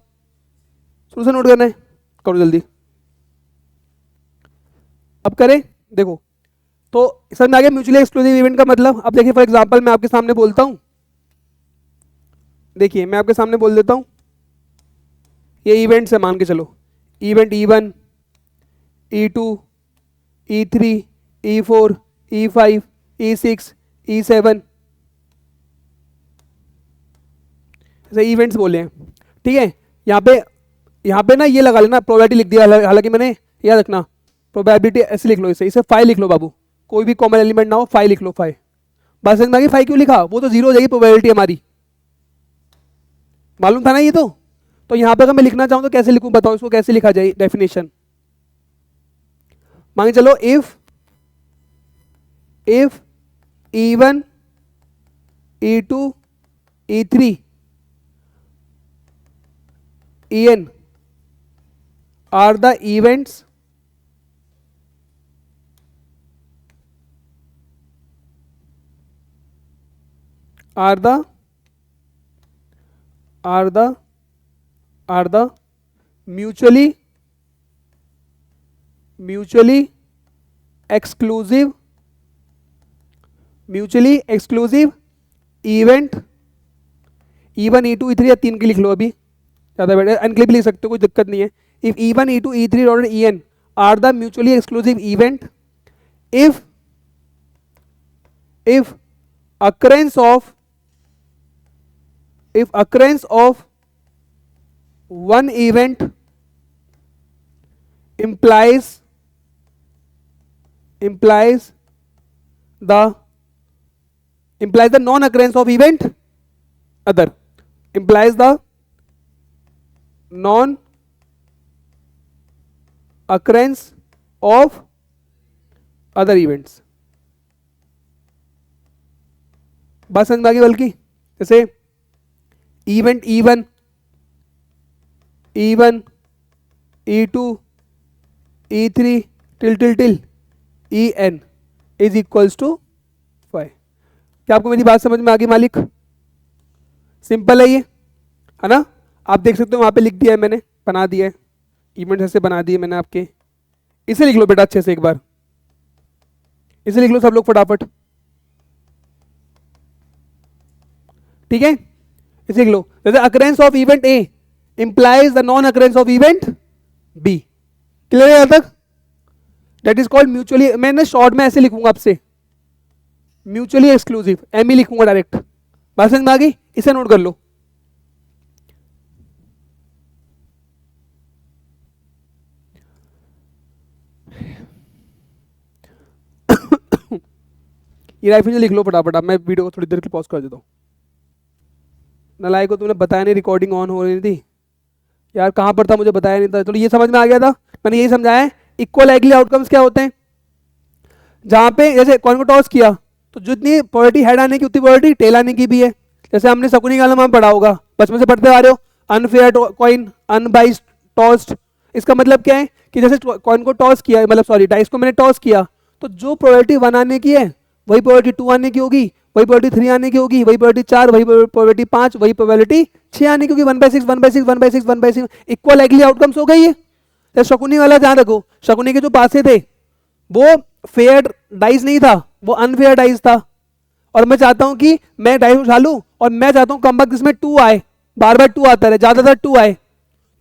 शुरू से नोट करना है, करो जल्दी। अब करें, देखो तो समझ में आ गया म्यूचुअली एक्सक्लूसिव इवेंट का मतलब। अब देखिए फॉर एग्जांपल मैं आपके सामने बोलता हूं, देखिए मैं आपके सामने बोल देता हूं, ये इवेंट्स है मान के चलो, event E1, E2, E3, E4, E5, E6, E7, ऐसे इवेंट्स बोले हैं, ठीक है? यहाँ पे ना ये लगा लेना, प्रोबेबिलिटी लिख दिया, हालांकि मैंने याद रखना प्रोबेबिलिटी ऐसे लिख लो, इसे 5 लिख लो बाबू, कोई भी कॉमन एलिमेंट ना हो, 5 लिख लो 5। बस समझ में आ गई 5 क्यों लिखा? वो तो 0 हो जाएगी प्रोबेबिलिटी हमारी, मालूम था ना ये तो यहाँ पे अगर मैं लिखना चाहूँ तो कैसे लिखूँ बताओ? इसको कैसे लिखा जाए डेफिनेशन? मांगे चलो if E1, E2, E3, En are the events are the mutually exclusive event E1 E2 E3 या 3 की लिख लो, अभी ज़्यादा बेटर, एन के लिए भी लिख सकते हो, कोई दिक्कत नहीं है. इफ E1 E2 E3 और En are the mutually exclusive event if occurrence of one event implies the non-occurrence of event other, implies the non-occurrence of other events. बात समझ में आ गई? बल्कि जैसे event E1 E2 E3 till En is equals to 5. क्या आपको मेरी बात समझ में आ गई मालिक? सिंपल है ये, है ना? आप देख सकते हो वहां पे लिख दिया है मैंने, बना दिया है इवेंट ऐसे बना दिए मैंने आपके. इसे लिख लो बेटा अच्छे से, एक बार इसे लिख लो सब लोग फटाफट. ठीक है, इसे लिख लो. जैसे occurrence of event A implies the non occurrence of event B. Clear है यहां तक? दैट इज कॉल्ड म्यूचुअली, मैंने शॉर्ट में ऐसे लिखूंगा आपसे, म्यूचुअली एक्सक्लूसिव, एम ई लिखूंगा डायरेक्ट. बात समझ में आ गई? इसे नोट कर लो. ये राइफल लिख लो फटाफट. अब मैं वीडियो को थोड़ी देर के पॉज कर देता हूँ. नलायक को तुमने बताया नहीं, रिकॉर्डिंग ऑन हो रही थी यार, कहाँ पर था मुझे बताया नहीं था. चलो ये समझ में आ गया था, मैंने यही समझाया है. इक्वल लाइकली आउटकम्स क्या होते हैं? जहाँ पे जैसे कॉइन को टॉस किया तो जितनी प्रोबेबिलिटी हेड आने की उतनी प्रोबेबिलिटी टेल आने की भी है. जैसे हमने शकुनी का नाम पढ़ा होगा, बचपन से पढ़ते आ रहे हो. Unfair coin, unbiased tossed. इसका मतलब क्या है कि जैसे कॉइन को टॉस किया, मतलब सॉरी डाइस को मैंने टॉस किया, तो जो प्रोबेबिलिटी 1 आने की है वही प्रोबेबिलिटी 2 आने की होगी, वही प्रोबेबिलिटी 3 आने की होगी, वही प्रोबेबिलिटी 4, वही प्रोबेबिलिटी 5, वही प्रोबेबिलिटी 6 आने की होगी. 1/6 1/6 1/6 1/6 इक्वल लाइकली आउटकम्स हो गई है. शकुनी वाला ध्यान रखो, शकुनी के जो पासे थे वो फेयर डाइस नहीं था, वो अनफेयर डाइस था. और मैं चाहता हूं कि मैं डाइस उठा लूं और मैं चाहता हूं कम वक्त इसमें 2 आए, बार बार 2 आता रहे, ज्यादातर 2 आए.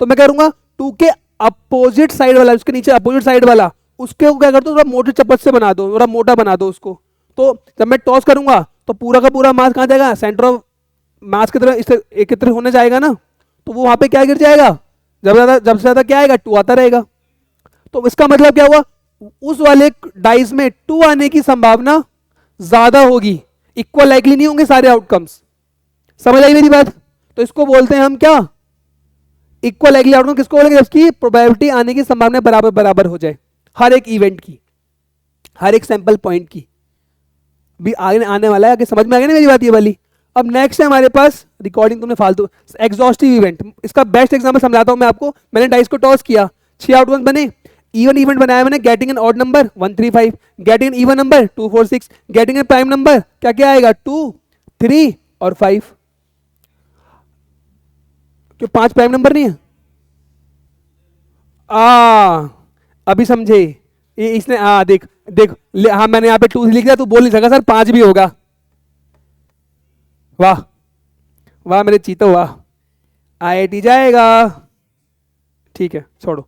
तो मैं करूंगा 2 के अपोजिट साइड वाला, उसके नीचे अपोजिट साइड वाला, उसके क्या करता हूँ थोड़ा मोटे चप्पच से बना दो, थोड़ा मोटा बना दो उसको. तो जब मैं टॉस करूंगा तो पूरा का पूरा मास कहाँ जाएगा? सेंटर ऑफ मास की तरफ एकत्रित होने जाएगा ना. तो वो वहां पे क्या गिर जाएगा? जब से ज्यादा क्या आएगा? 2 आता रहेगा. तो इसका मतलब क्या हुआ? उस वाले डाइस में 2 आने की संभावना ज्यादा होगी. इक्वल लाइकली नहीं होंगे सारे आउटकम्स. समझ आई मेरी बात? तो इसको बोलते हैं हम क्या? Equal likely outcome. किसको बोलेंगे? जबकि प्रोबेबिलिटी आने की संभावना बराबर बराबर हो जाए हर एक इवेंट की, हर एक सैंपल पॉइंट की. भी आगे आने वाला है, आगे समझ में आ गया ना मेरी बात ये वाली. अब नेक्स्ट है हमारे पास, रिकॉर्डिंग तुमने फालतू, एग्जॉस्टिव इवेंट. इसका बेस्ट एग्जांपल समझाता हूं मैं आपको. मैंने डाइस को टॉस किया, 6 आउटकम्स बने. इवन इवेंट बनाया मैंने, getting an odd number 135, getting an even number 246, getting an prime number क्या क्या आएगा? 2 3 और 5. क्यों 5 प्राइम नंबर नहीं है? अभी समझे ये इसने. देख देख हाँ मैंने यहाँ पे 2 लिख दिया, तू बोल नहीं सका सर 5 भी होगा. वाह वाह मेरे चीतो वाह. IIT जाएगा. ठीक है छोड़ो,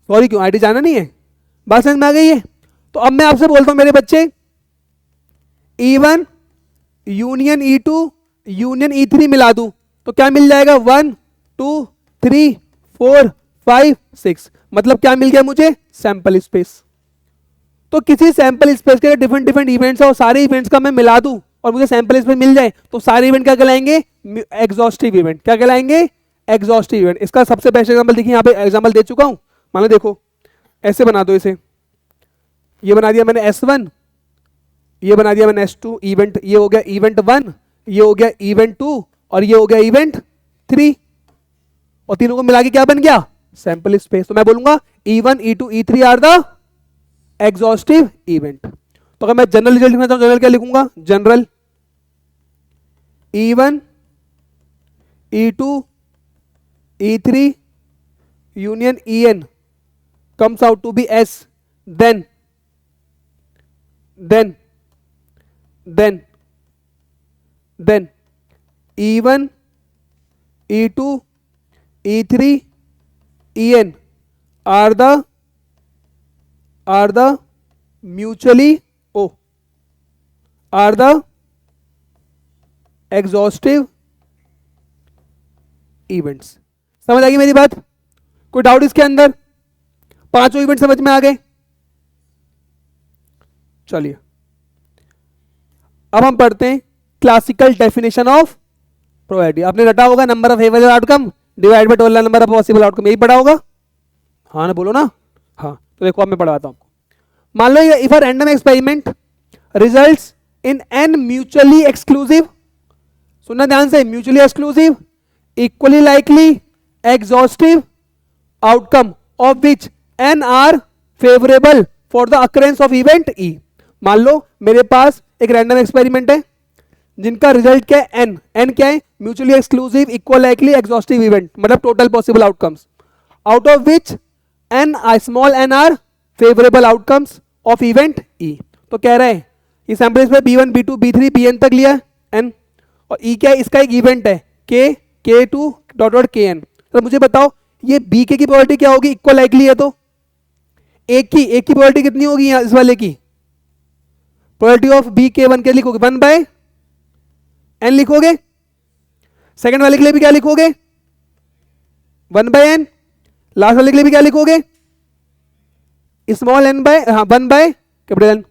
सॉरी क्यों IIT जाना नहीं है? बात समझ में आ गई है? तो अब मैं आपसे बोलता हूं मेरे बच्चे, E1 union E2 union E3 मिला दूं तो क्या मिल जाएगा? 1 2 3 4 5 6. मतलब क्या मिल गया मुझे? Sample space. तो किसी सैंपल स्पेस के डिफरेंट डिफरेंट इवेंट्स है और सारे इवेंट्स का मैं मिला दूं और मुझे सैंपल स्पेस मिल जाए तो सारे इवेंट क्या कहलाएंगे? Exhaustive event. क्या कहलाएंगे? Exhaustive event. इसका सबसे बेस्ट एग्जांपल देखिए, यहाँ पे एग्जांपल दे चुका हूं. मान लो देखो, ऐसे बना दो इसे. ये बना दिया मैंने S1, ये बना दिया मैंने S2 इवेंट. ये हो गया इवेंट 1, ये हो गया इवेंट 2 और ये हो गया इवेंट 3. और तीनों को मिला के क्या बन गया? Sample space. तो मैं बोलूंगा E1 E2 E3 are the exhaustive event. तो अगर मैं जनरल रिजल्ट लिखना चाहूं, जनरल क्या लिखूंगा? General E1, E2, E3 union En comes out to be S, then E1, E2, E3, En are the mutually are the exhaustive events। समझ आ गई मेरी बात? कोई डाउट इसके अंदर? पांचों इवेंट समझ में आ गए? चलिए अब हम पढ़ते हैं क्लासिकल डेफिनेशन ऑफ प्रोबेबिलिटी। आपने रटा होगा number of favourable outcome divide by total number of possible outcome, यही पढ़ा होगा? हाँ ना, बोलो ना। हाँ तो देखो अब मैं पढ़ाता हूं आपको। मान लो if a random experiment results in n mutually exclusive, सुनना ध्यान से, mutually exclusive equally likely exhaustive outcome of which n are favourable for the occurrence of event E. मान लो मेरे पास एक रैंडम एक्सपेरिमेंट है जिनका रिजल्ट क्या है? एन। एन क्या है? Mutually exclusive equal likely exhaustive event, मतलब total possible outcomes, out of which n small n are favourable outcomes of event E. तो कह रहे हैं इस सैंपल में B1, B2, B3, Bn तक लिया एन, और ई क्या है? इसका एक इवेंट है K, K2 dot dot Kn। तो मुझे बताओ ये Bk की प्रोबेबिलिटी क्या होगी? इक्वल लाइकली है तो एक की प्रोबेबिलिटी कितनी होगी? यहाँ इस वाले की प्रोबेबिलिटी ऑफ Bk1 के लिखोगे 1 बाय n लिखोगे, सेकंड वाले के लिए भी क्या लिखोगे? 1 बाय n, लास्ट वाले के लिए भी क्या लिखोगे? Small n by 1 by capital N,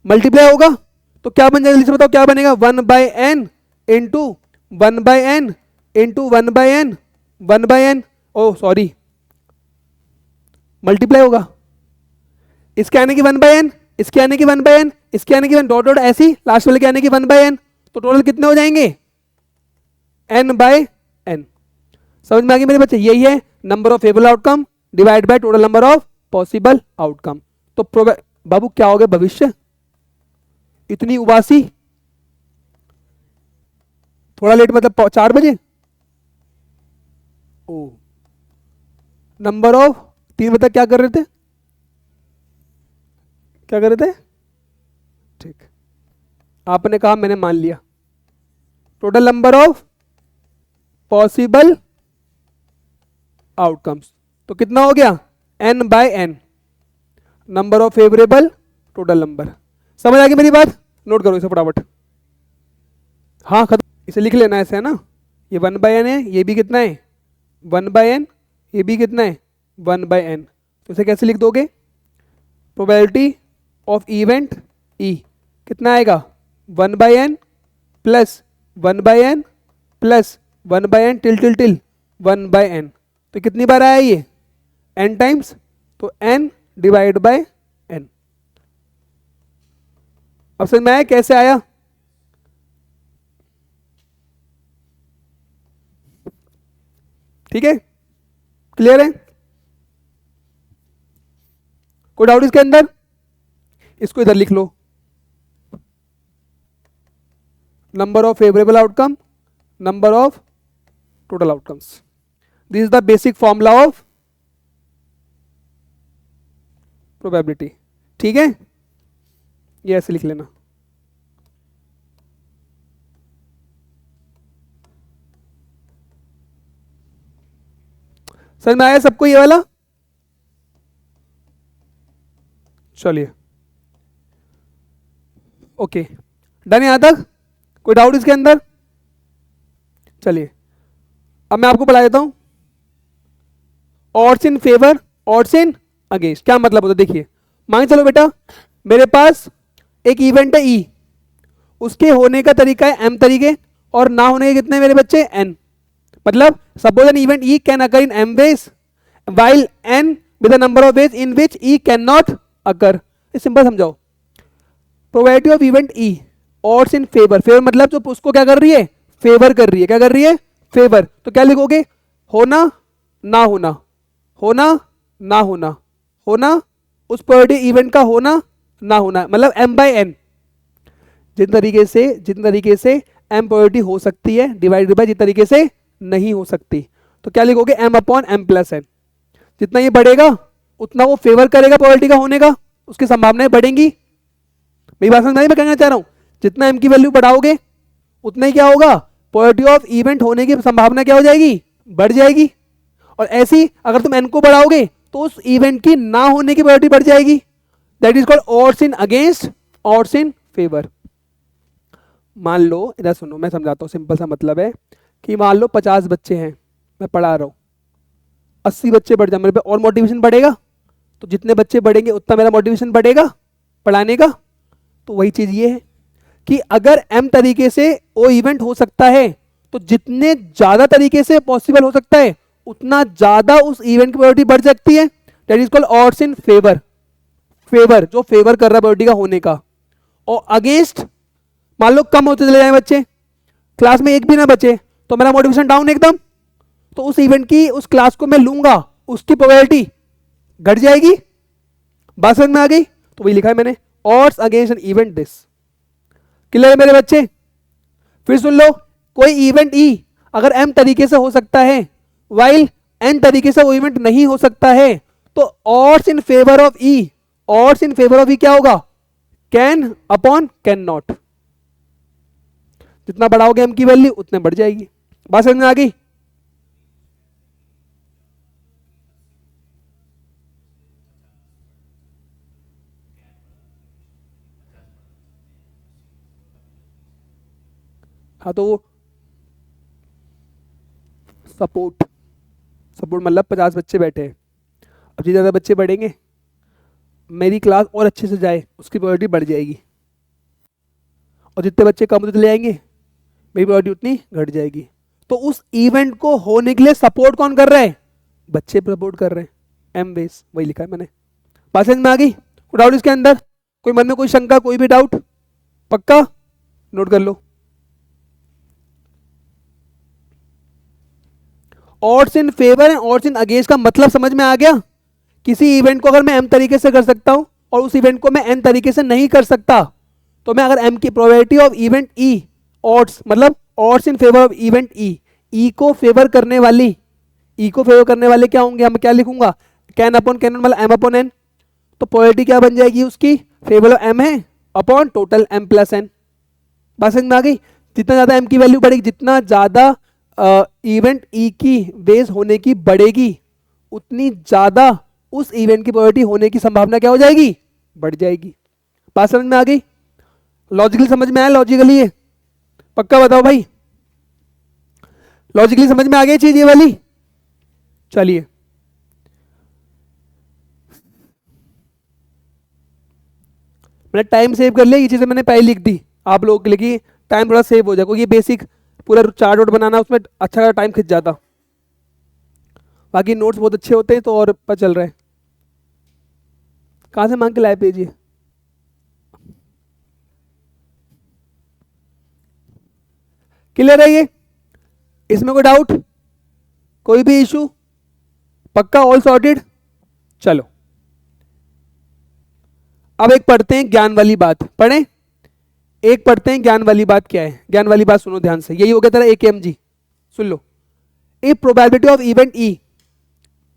multiply होगा तो क्या बन जाएगा? जल्दी से बताओ क्या बनेगा? 1 by n into 1 by n into 1 by n 1 by n, oh sorry multiply होगा, इसके आने की 1 बाय n, इसके आने की 1 बाय n, इसके आने की 1 डॉट डॉट ऐसी, लास्ट वाले के आने की 1 बाय n, तो टोटल कितने हो जाएंगे? n by n। समझ में आ गई मेरे बच्चे? यही है number of favourable outcome divide by total number of possible outcome. तो बाबू क्या हो गया भविष्य? इतनी उबासी, थोड़ा लेट मतलब 4 बजे। ओ नंबर ऑफ 3 बजे तक क्या कर रहे थे? क्या कर रहे थे? ठीक, आपने कहा, मैंने मान लिया। Total number of possible outcomes तो कितना हो गया? n by n, number of favourable total number. समझ आ गई मेरी बात? नोट करो इसे फटाफट। हाँ खत्म, इसे लिख लेना ऐसे है ना, ये 1 बाय n है, ये भी कितना है? 1 बाय n, ये भी कितना है? 1 बाय n। तो इसे कैसे लिख दोगे? प्रोबेबिलिटी ऑफ इवेंट ई कितना आएगा? 1 by n plus 1 by n plus 1 by n till till till 1 by n। तो कितनी बार आया ये? n टाइम्स, तो n डिवाइड बाय n। अब समझ में आया कैसे आया? ठीक है, क्लियर है? कोई डाउट इसके अंदर? इसको इधर लिख लो, number of favourable outcome, number of total outcomes. This is the basic formula of probability. ठीक है, ये ऐसे लिख लेना। समझ में आया सबको ये वाला? चलिए ओके, डन यहां तक? कोई डाउट इसके अंदर? चलिए अब मैं आपको पढ़ा देता हूं odds in favour, odds in against. क्या मतलब होता है? देखिए मान चलो बेटा मेरे पास एक इवेंट है ई, उसके होने का तरीका है m तरीके, और ना होने के कितने मेरे बच्चे? n। मतलब suppose an event E can occur in m ways while n with the number of ways in which e cannot occur। Simple समझाओ, probability of event E odds in favour, favour मतलब जो उसको क्या कर रही है? Favour कर रही है। क्या कर रही है? फेवर। तो क्या लिखोगे? होना ना होना, होना ना होना, होना उस प्रोबेबिलिटी इवेंट का होना ना होना, मतलब m बाय n। जिन तरीके से m प्रोबेबिलिटी हो सकती है डिवाइडेड बाय जिस तरीके से नहीं हो सकती। तो क्या लिखोगे, m upon m plus n। जितना ये बढ़ेगा उतना वो फेवर करेगा प्रोबेबिलिटी का होने का, उसकी संभावनाएं बढ़ेंगी। मेरी बात समझ में आई मैं कहना चाह रहा हूं? जितना m की वैल्यू बढ़ाओगे उतना ही क्या होगा, प्रोबेबिलिटी ऑफ इवेंट होने की संभावना क्या हो जाएगी, बढ़ जाएगी। और ऐसी अगर तुम n को बढ़ाओगे तो उस इवेंट की ना होने की प्रोबेबिलिटी बढ़ जाएगी। That is called odds in against, odds in favour. मान लो, इधर सुनो मैं समझाता हूँ, सिंपल सा मतलब है कि मान लो 50 बच्चे हैं, मैं पढ़ा रहा हूँ, 80 बच्चे बढ़ जाए, मेरे पे और मोटिवेशन बढ़ेगा। तो जितने बच्चे बढ़ेंगे उतना मेरा मोटिवेशन बढ़ेगा पढ़ाने का। तो वही चीज ये है कि अगर m तरीके से वो इवेंट हो सकता है तो जितने ज्यादा तरीके से पॉसिबल हो सकता है उतना ज्यादा उस इवेंट की प्रोबेबिलिटी बढ़ सकती है। That is called odds in favour. Favour जो फेवर कर रहा है प्रोबेबिलिटी का होने का। और अगेंस्ट मान लो कम होते चले जाए बच्चे, क्लास में एक भी ना बचे, तो मेरा मोटिवेशन डाउन एकदम। तो उस इवेंट की, उस क्लास को मैं लूंगा, उसकी प्रोबेबिलिटी घट जाएगी। बात समझ में आ गई? तो वही लिखा है मैंने, odds against an event this. Clear है मेरे बच्चे? फिर सुन लो, कोई इवेंट ई अगर m तरीके से हो सकता है वाइल n तरीके से वो इवेंट नहीं हो सकता है, तो odds in favour of E, odds in favour of E क्या होगा, कैन अपॉन कैन नॉट। जितना बढ़ाओगे m की वैल्यू उतने बढ़ जाएगी। बात समझ में आ गई? हाँ तो सपोर्ट, सपोर्ट मतलब 50 बच्चे बैठे हैं, अब जितने ज़्यादा बच्चे बढ़ेंगे मेरी क्लास और अच्छे से जाए उसकी प्रोबेबिलिटी बढ़ जाएगी। और जितने बच्चे कम होते चले जाएंगे मेरी प्रोबेबिलिटी उतनी घट जाएगी। तो उस इवेंट को होने के लिए सपोर्ट कौन कर रहा है, बच्चे सपोर्ट कर रहे हैं। एम बेस वही लिखा है मैंने। बात समझ में आ गई? कोई डाउट इसके अंदर? कोई मन में कोई शंका, कोई भी डाउट? पक्का नोट कर लो। Odds in favour and odds in against का मतलब समझ में आ गया? किसी इवेंट को अगर मैं m तरीके से कर सकता हूं और उस इवेंट को मैं n तरीके से नहीं कर सकता, तो मैं अगर m की probability of event e, odds मतलब odds in favour of event e को फेवर करने वाली, e को फेवर करने वाले क्या होंगे, हम क्या लिखूंगा, कैन अपॉन कैन मतलब m अपॉन n। तो प्रोबेबिलिटी क्या बन जाएगी उसकी, फेवर ऑफ m है upon total m plus n। बात समझ में आ गई? जितना ज्यादा m की वैल्यू बढ़ेगी, जितना ज्यादा इवेंट ई की बेस होने की बढ़ेगी, उतनी ज्यादा उस इवेंट की प्रोबेबिलिटी होने की संभावना क्या हो जाएगी, बढ़ जाएगी। बात समझ में आ गई? लॉजिकली समझ में आया? लॉजिकली है? पक्का बताओ भाई, लॉजिकली समझ में आ गई चीज ये वाली? चलिए मैंने टाइम सेव कर लिया, ये चीजें मैंने पहले लिख दी आप लोगों के लिए कि टाइम थोड़ा सेव हो जाए, क्योंकि ये बेसिक पूरा चार्ट वोट बनाना उसमें अच्छा टाइम खिंच जाता। बाकी नोट्स बहुत अच्छे होते हैं तो और पता चल रहा है। कहाँ से मांग के लाए पेज ये? क्लियर है ये? इसमें कोई डाउट, कोई भी इशू? पक्का ऑल सॉर्टेड? चलो अब एक पढ़ते हैं ज्ञान वाली बात। पढ़ें? एक पढ़ते हैं ज्ञान वाली बात। क्या है ज्ञान वाली बात? सुनो ध्यान से, यही हो गया तेरा AKMG। Soon low, if probability of event E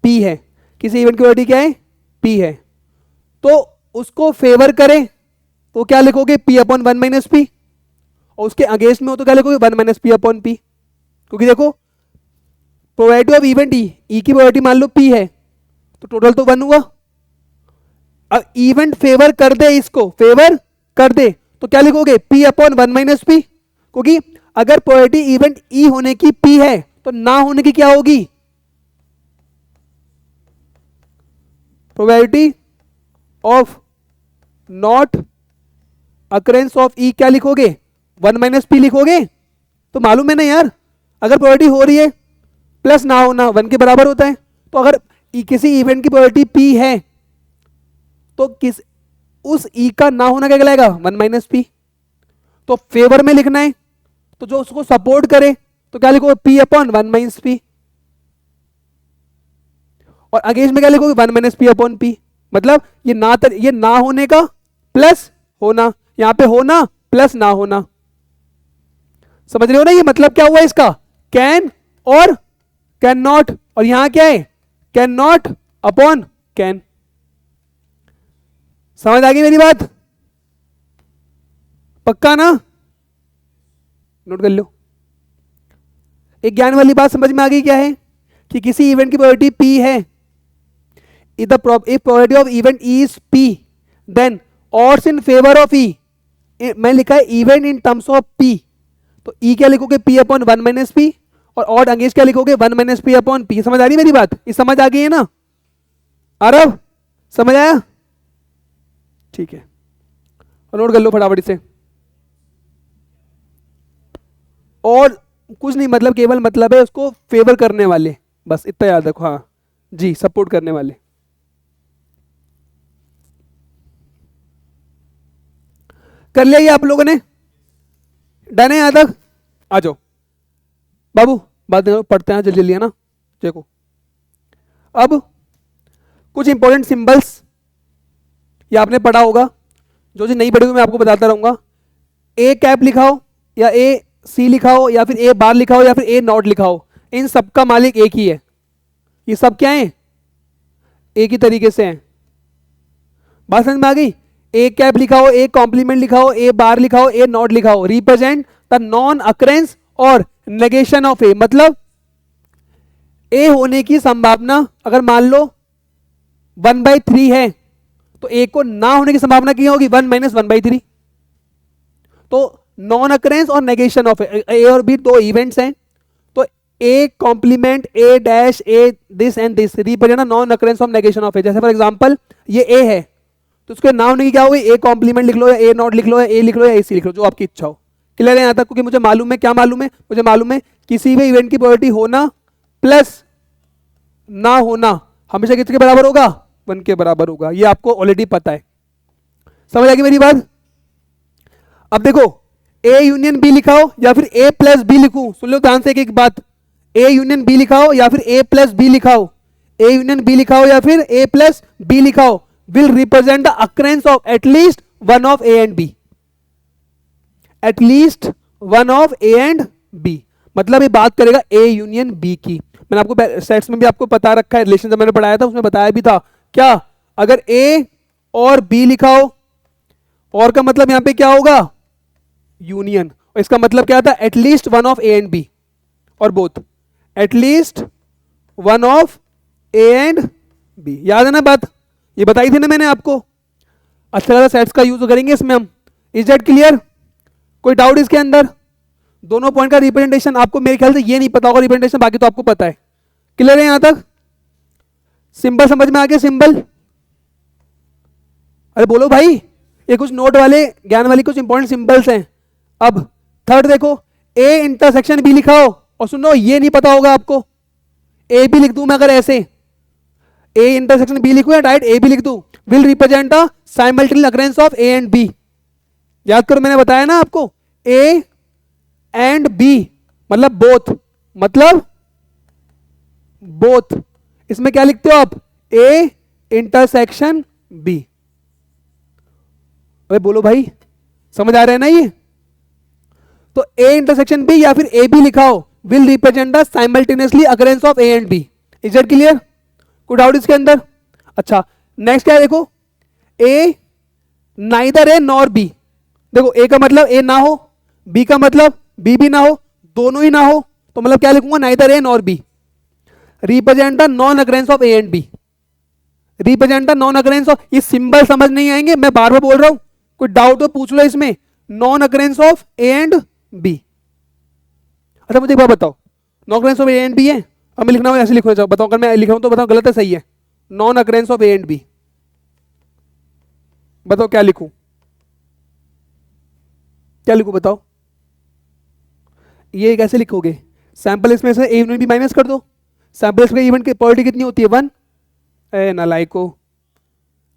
P है, किसी इवेंट की प्रोबेबिलिटी क्या है, P है, तो उसको फेवर करें तो क्या लिखोगे, P अपॉन 1 माइनस पी। और उसके अगेंस्ट में हो तो क्या लिखोगे, 1 माइनस पी अपॉन पी। क्योंकि देखो प्रोबेबिलिटी ऑफ इवेंट ई की प्रोबेबिलिटी मान लो P है, तो टोटल तो 1 हुआ। अब इवेंट फेवर कर दे, इसको फेवर कर दे तो क्या लिखोगे, P अपॉन 1 माइनस पी। क्योंकि अगर प्रोबेबिलिटी इवेंट ई होने की P है तो ना होने की क्या होगी, probability of not occurrence of E क्या लिखोगे, 1 माइनस पी लिखोगे। तो मालूम है ना यार, अगर प्रोबेबिलिटी हो रही है प्लस ना होना 1 के बराबर होता है। तो अगर किसी इवेंट की प्रोबेबिलिटी P है तो किस उस ई का ना होना क्या कहलाएगा, 1 माइनस पी। तो फेवर में लिखना है तो जो उसको सपोर्ट करे तो क्या लिखोगे, P अपॉन 1 माइनस पी। और अगेंस्ट में क्या लिखोगे, 1 माइनस पी अपॉन पी। मतलब ये ना होने का प्लस होना, यहां पे होना प्लस ना होना। समझ रहे हो ना, ये मतलब क्या हुआ इसका, कैन और कैन नॉट, और यहां क्या है, कैन नॉट अपॉन कैन। समझ आ गई मेरी बात, पक्का ना, नोट कर लो। एक ज्ञान वाली बात समझ में आ गई, क्या है कि किसी इवेंट की प्रोबेबिलिटी P है, if probability of event is P then odds in favor of E, मैं लिखा है event in terms of P, तो E क्या लिखोगे, P अपॉन 1 माइनस P, और ऑड अगेंस्ट क्या लिखोगे, 1 माइनस P अपॉन P। समझ आ रही मेरी बात, ये समझ आ गई है ना आरव, समझ आया, ठीक है, नोट कर लो फटाफट से। और कुछ नहीं, मतलब केवल मतलब है उसको फेवर करने वाले, बस इतना याद रखो, हाँ जी, सपोर्ट करने वाले। कर लिया ये आप लोगों ने, डन है यहां तक, आ जाओ बाबू, बात पढ़ते हैं जल्दी जल्दी, है ना। देखो अब कुछ इंपॉर्टेंट सिंबल्स ये आपने पढ़ा होगा, जो नहीं पढ़ी हुई मैं आपको बताता रहूंगा। ए कैप लिखाओ या ए सी लिखाओ या फिर ए बार लिखाओ या फिर ए नॉट लिखाओ, इन सबका मालिक एक ही है। ये सब क्या है, एक ही तरीके से हैं। बात समझ में आ गई, ए कैप लिखाओ, ए कॉम्प्लीमेंट लिखाओ, ए बार लिखाओ, ए नॉट लिखाओ, रिप्रेजेंट द नॉन अकरेंस और नेगेशन ऑफ ए। मतलब ए होने की संभावना अगर मान लो 1/3 है, तो ए को ना होने की संभावना क्या होगी, 1 माइनस 1/3। तो नॉन अकरेंस और नेगेशन ऑफ ए और बी दो इवेंट्स हैं, तो A complement A dash A this and this represent non occurrence of negation of A. जैसे फॉर एग्जांपल ये ए है, तो उसके ना होने की क्या होगी, ए कॉम्प्लीमेंट लिख लो या ए नॉट लिख लो या ए लिख लो या ए सी लिख लो, जो आपकी इच्छा हो। क्लियर है यहां तक, क्योंकि मुझे मालूम है, क्या मालूम है, मुझे मालूम है किसी भी इवेंट की प्रोबेबिलिटी होना प्लस ना होना हमेशा किसके बराबर होगा, 1 के बराबर होगा। ये आपको ऑलरेडी पता है, समझ आ गई मेरी बात। अब देखो ए यूनियन बी लिखाओ या फिर ए प्लस बी लिखूं, सुन लो ध्यान से एक एक बात, ए यूनियन बी लिखाओ या फिर ए प्लस बी लिखाओ, ए यूनियन बी लिखाओ या फिर ए प्लस बी लिखाओ, will represent the occurrence of at least one of A and B, at least one of A and B। मतलब ये बात करेगा A यूनियन B की। मैंने आपको सेट्स में भी आपको बता रखा है, रिलेशन जब मैंने पढ़ाया था उसमें बताया भी था, क्या अगर A और B लिखाओ, और का मतलब यहां पे क्या होगा, यूनियन, और इसका मतलब क्या था, at least one of A and B, और both at least one of A and B। याद है ना बात, ये बताई थी ना मैंने आपको। अच्छा लगा, सेट्स का यूज करेंगे इसमें हम। इज दैट क्लियर, कोई डाउट इसके अंदर। दोनों पॉइंट का रिप्रेजेंटेशन आपको मेरे ख्याल से ये नहीं पता होगा रिप्रेजेंटेशन, बाकी तो आपको पता है। क्लियर है यहां तक, सिंबल समझ में आ गया, सिंबल। अरे बोलो भाई, ये कुछ नोट वाले ज्ञान वाली कुछ इंपॉर्टेंट सिंबल्स हैं। अब थर्ड देखो, ए इंटरसेक्शन बी लिखाओ, और सुनो ये नहीं पता होगा आपको, ए भी लिख दूं मैं अगर ऐसे, ए इंटरसेक्शन बी लिखूं या डायरेक्ट ए भी लिख दूं, will represent the simultaneous occurrence of A and B. याद करो मैंने बताया ना आपको, ए एंड बी मतलब बोथ, मतलब बोथ। इसमें क्या लिखते हो आप, ए इंटरसेक्शन बी। अरे बोलो भाई, समझ आ रहा है ना ये। तो ए इंटरसेक्शन बी या फिर ए बी लिखाओ, will represent the simultaneously occurrence of A and B. Is it clear, कोई डाउट इसके अंदर। अच्छा नेक्स्ट क्या है, देखो A neither A nor B. देखो ए का मतलब ए ना हो, बी का मतलब बी भी ना हो, दोनों ही ना हो, तो मतलब क्या लिखूंगा, neither A nor B. Represent the non occurrence of A and B, represent the non occurrence of, ये सिंबल समझ नहीं आएंगे, मैं बार बार बोल रहा हूं, कोई डाउट तो पूछ लो इसमें। Non occurrence of A and B. अच्छा मुझे एक बात बताओ, non occurrence of A and B है, अब मैं लिखना हो ऐसे लिखो, जाओ बताओ, अगर मैं लिख रहा हूं तो बताओ गलत है सही है। Non occurrence of A and B, बताओ क्या लिखूं, क्या लिखूं बताओ। ये कैसे लिखोगे, सैंपल इसमें से ए यूनियन बी माइनस कर दो, सैंपल इसमें इवेंट की प्रोबेबिलिटी कितनी होती है, 1। ए नालायको,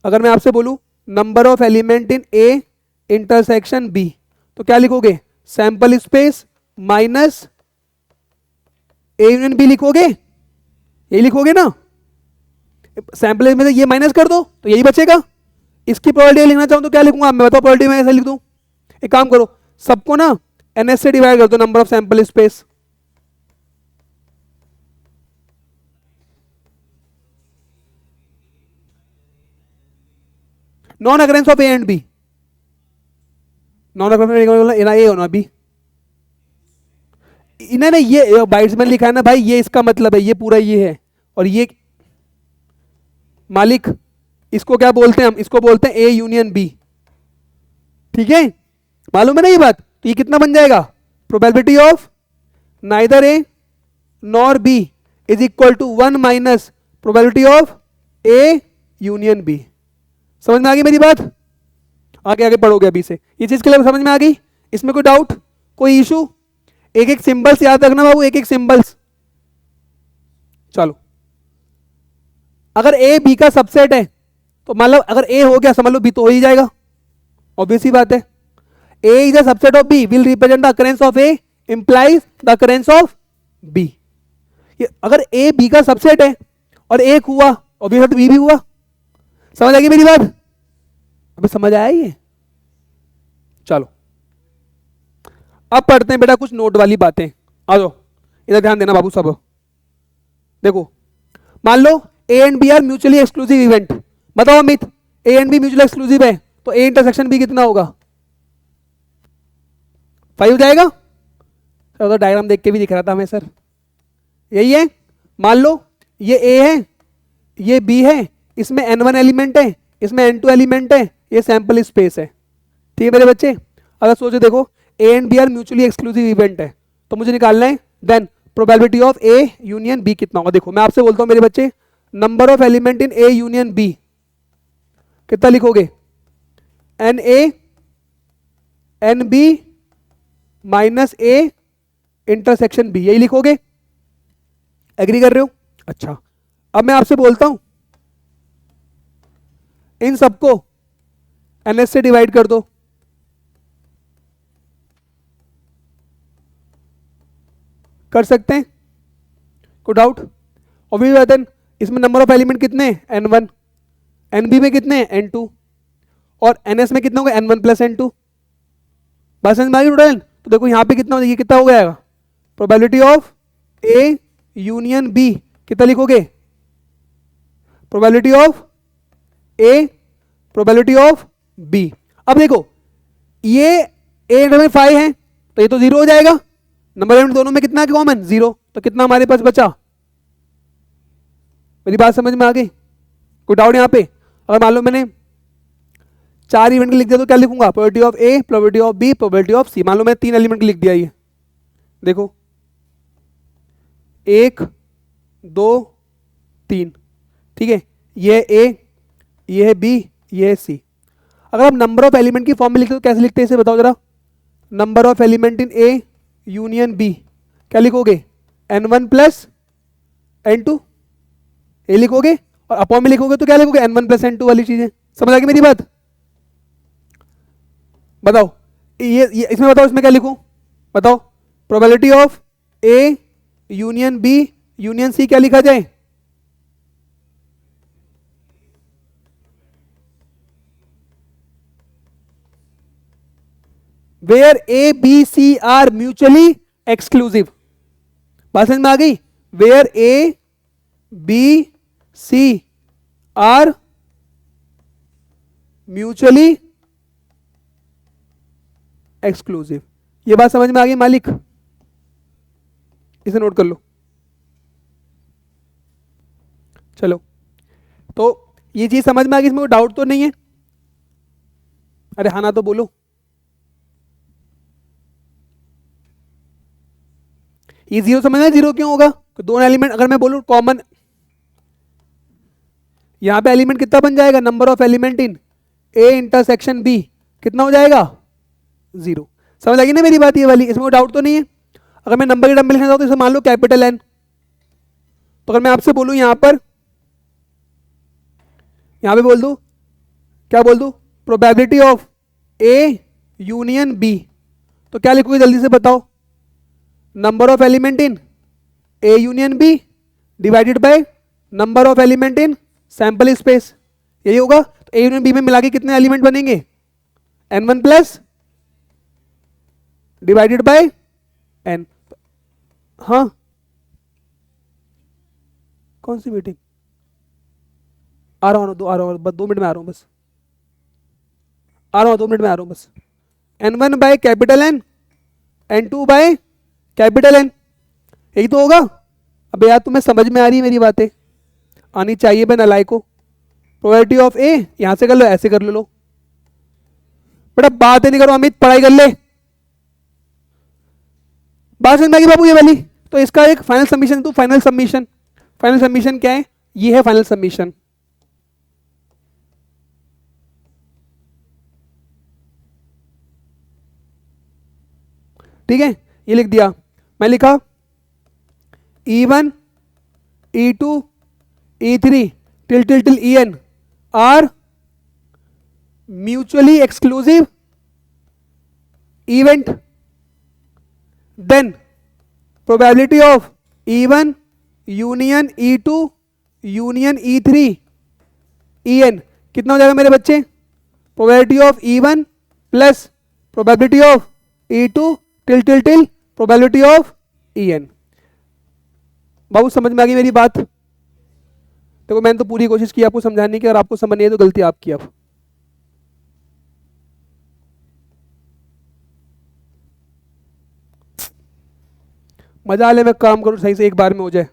अगर मैं आपसे बोलूं number of element in A intersection B, तो क्या लिखोगे, sample space minus A union B लिखोगे, ये लिखोगे ना। सैंपल में से ये माइनस कर दो तो यही बचेगा। इसकी प्रोबेबिलिटी लिखना चाहूं तो क्या लिखूंगा मैं, बताओ प्रोबेबिलिटी में ऐसे लिख दूं। एक काम करो, सबको ना NS से डिवाइड कर दो, number of sample space. Non occurrence of A and B, non occurrence A होना बी। इन्होंने ये बाइट्स में लिखा है ना भाई, ये इसका मतलब है, ये पूरा ये है, और ये मालिक, इसको क्या बोलते हैं हम, इसको बोलते हैं ए यूनियन बी। ठीक है, मालूम है ना ये बात? तो ये कितना बन जाएगा, probability of neither A nor B is equal to 1 minus probability of A union B. समझ में आ गई मेरी बात? आगे आगे पढ़ोगे अभी से, ये चीज के लिए समझ में आ गई? इसमें कोई डाउट, कोई इशू? एक एक सिंबल्स याद रखना बाबू, एक एक सिंबल्स। चलो, अगर ए बी का सबसेट है तो मतलब अगर ए हो गया समझ लो बी तो हो ही जाएगा, ऑब्वियस ही बात है। A is the subset of B will represent the occurrence of A implies the occurrence of B. अगर ए बी का सबसेट है और एक हुआ, ऑब्वियस बी भी हुआ। समझ आ गई मेरी बात? अभी समझ आया ये? चलो अब पढ़ते हैं बेटा कुछ नोट वाली बातें। आ जाओ इधर ध्यान देना बाबू सब। देखो, मान लो A and B are mutually exclusive event. बताओ Amit, A and B mutually exclusive है तो ए इंटरसेक्शन बी कितना होगा? 5 हो जाएगा। तो डायग्राम देख के भी दिख रहा था हमें सर, यही है। मान लो ये ए है, ये बी है, इसमें n1 एलिमेंट है, इसमें n2 एलिमेंट है, ये सैंपल स्पेस है। ठीक है मेरे बच्चे? अगर सोचो देखो, A and B are mutually exclusive event है तो मुझे निकालना है then probability of A union B कितना होगा। देखो मैं आपसे बोलता हूं मेरे बच्चे, number of element in A union B कितना लिखोगे? N A N B minus A intersection B, यही लिखोगे? एग्री कर रहे हो? अच्छा, अब मैं आपसे बोलता हूं इन सबको एनएस से डिवाइड कर दो। कर सकते हैं? कोई डाउट? ऑब्वियस, इसमें नंबर ऑफ एलिमेंट कितने हैं? n1, nb में कितने हैं? n2, और ns में कितना होगा? n1 plus n2। बात समझ में आ गई टोटल? तो देखो यहाँ पे कितना हो जाएगा, कितना हो जाएगा? Probability of A union B कितना लिखोगे? Probability of A, probability of B. अब देखो ये ए में 5 है तो ये तो 0 हो जाएगा। नंबर एलिमेंट दोनों में कितना कॉमन? 0। तो कितना हमारे पास बचा? मेरी बात समझ में आ गई? कोई डाउट यहाँ पे? अगर मान लो मैंने 4 इवेंट लिख दिया तो क्या लिखूंगा? Probability of A, probability of B, probability of C. मान लो मैंने 3 एलिमेंट लिख दिया, ये देखो 1 2 3। ठीक है, ये है ए, ये है बी, ये है सी। अगर आप नंबर ऑफ एलिमेंट की फॉर्म में लिखते तो कैसे लिखते हैं इसे बताओ जरा? Number of element in A union B क्या लिखोगे? n1 प्लस n2, ये लिखोगे। और अपॉन में लिखोगे तो क्या लिखोगे? n1 प्लस n2 वाली चीजें। समझ आ गई मेरी बात? बताओ ये इसमें बताओ, इसमें क्या लिखूं? बताओ, probability of A union B union C क्या लिखा जाए? Where A B C are mutually exclusive. बात समझ में आ गई? Where A B C are mutually exclusive. ये बात समझ में आ गई मालिक? इसे नोट कर लो। चलो, तो ये चीज समझ में आ गई, इसमें कोई डाउट तो नहीं है? अरे हाँ ना तो बोलो। ये 0 समझना है? 0 क्यों होगा? तो दोनों एलिमेंट अगर मैं बोलूं कॉमन, यहां पे एलिमेंट कितना बन जाएगा? Number of element in A intersection B कितना हो जाएगा? 0। समझ लगी ना मेरी बात ये वाली? इसमें कोई डाउट तो नहीं है? अगर मैं नंबर के टर्म में लिखना चाहूं तो इसे मान लो कैपिटल एन। तो अगर मैं आपसे बोलूं यहां पे बोल दूं, क्या बोल दूं? Probability of A union B, तो क्या लिखोगे जल्दी से बताओ? Number of element in A union B divided by number of element in sample space, यही होगा। तो ए यूनियन बी में मिला के कितने एलिमेंट बनेंगे? n1 plus divided by N. हाँ कौन सी मीटिंग? आ रहा हूँ आ रहा हूँ बस 2 मिनट में आ रहा हूँ, बस आ रहा हूँ 2 मिनट में आ रहा हूँ बस। N1 by capital N, N2 by capital N, यही तो होगा। अब यार तुम्हें समझ में आ रही है मेरी बातें? आनी चाहिए बे नालायको। प्रोबेबिलिटी ऑफ ए यहां से कर लो, ऐसे कर लो। बेटा बातें नहीं करो अमित, पढ़ाई कर ले। बात समझ में आ गई बाबू ये वाली? तो इसका एक फाइनल सबमिशन, तो फाइनल सबमिशन, फाइनल सबमिशन क्या है? ये है फाइनल सबमिशन। ठीक है, ये लिख दिया। मैं लिखा E1 E2 E3 till till till En are mutually exclusive event, then probability of E1 union E2 union E3 En कितना हो जाएगा मेरे बच्चे? Probability of E1 plus probability of E2 till till till probability of En। बाबू समझ में आ गई मेरी बात? देखो मैंने तो पूरी कोशिश की आपको समझाने की, और आपको समझ नहीं है तो गलती आपकी। अब मजा आ ले, मैं काम करूं सही से, एक बार में हो जाए।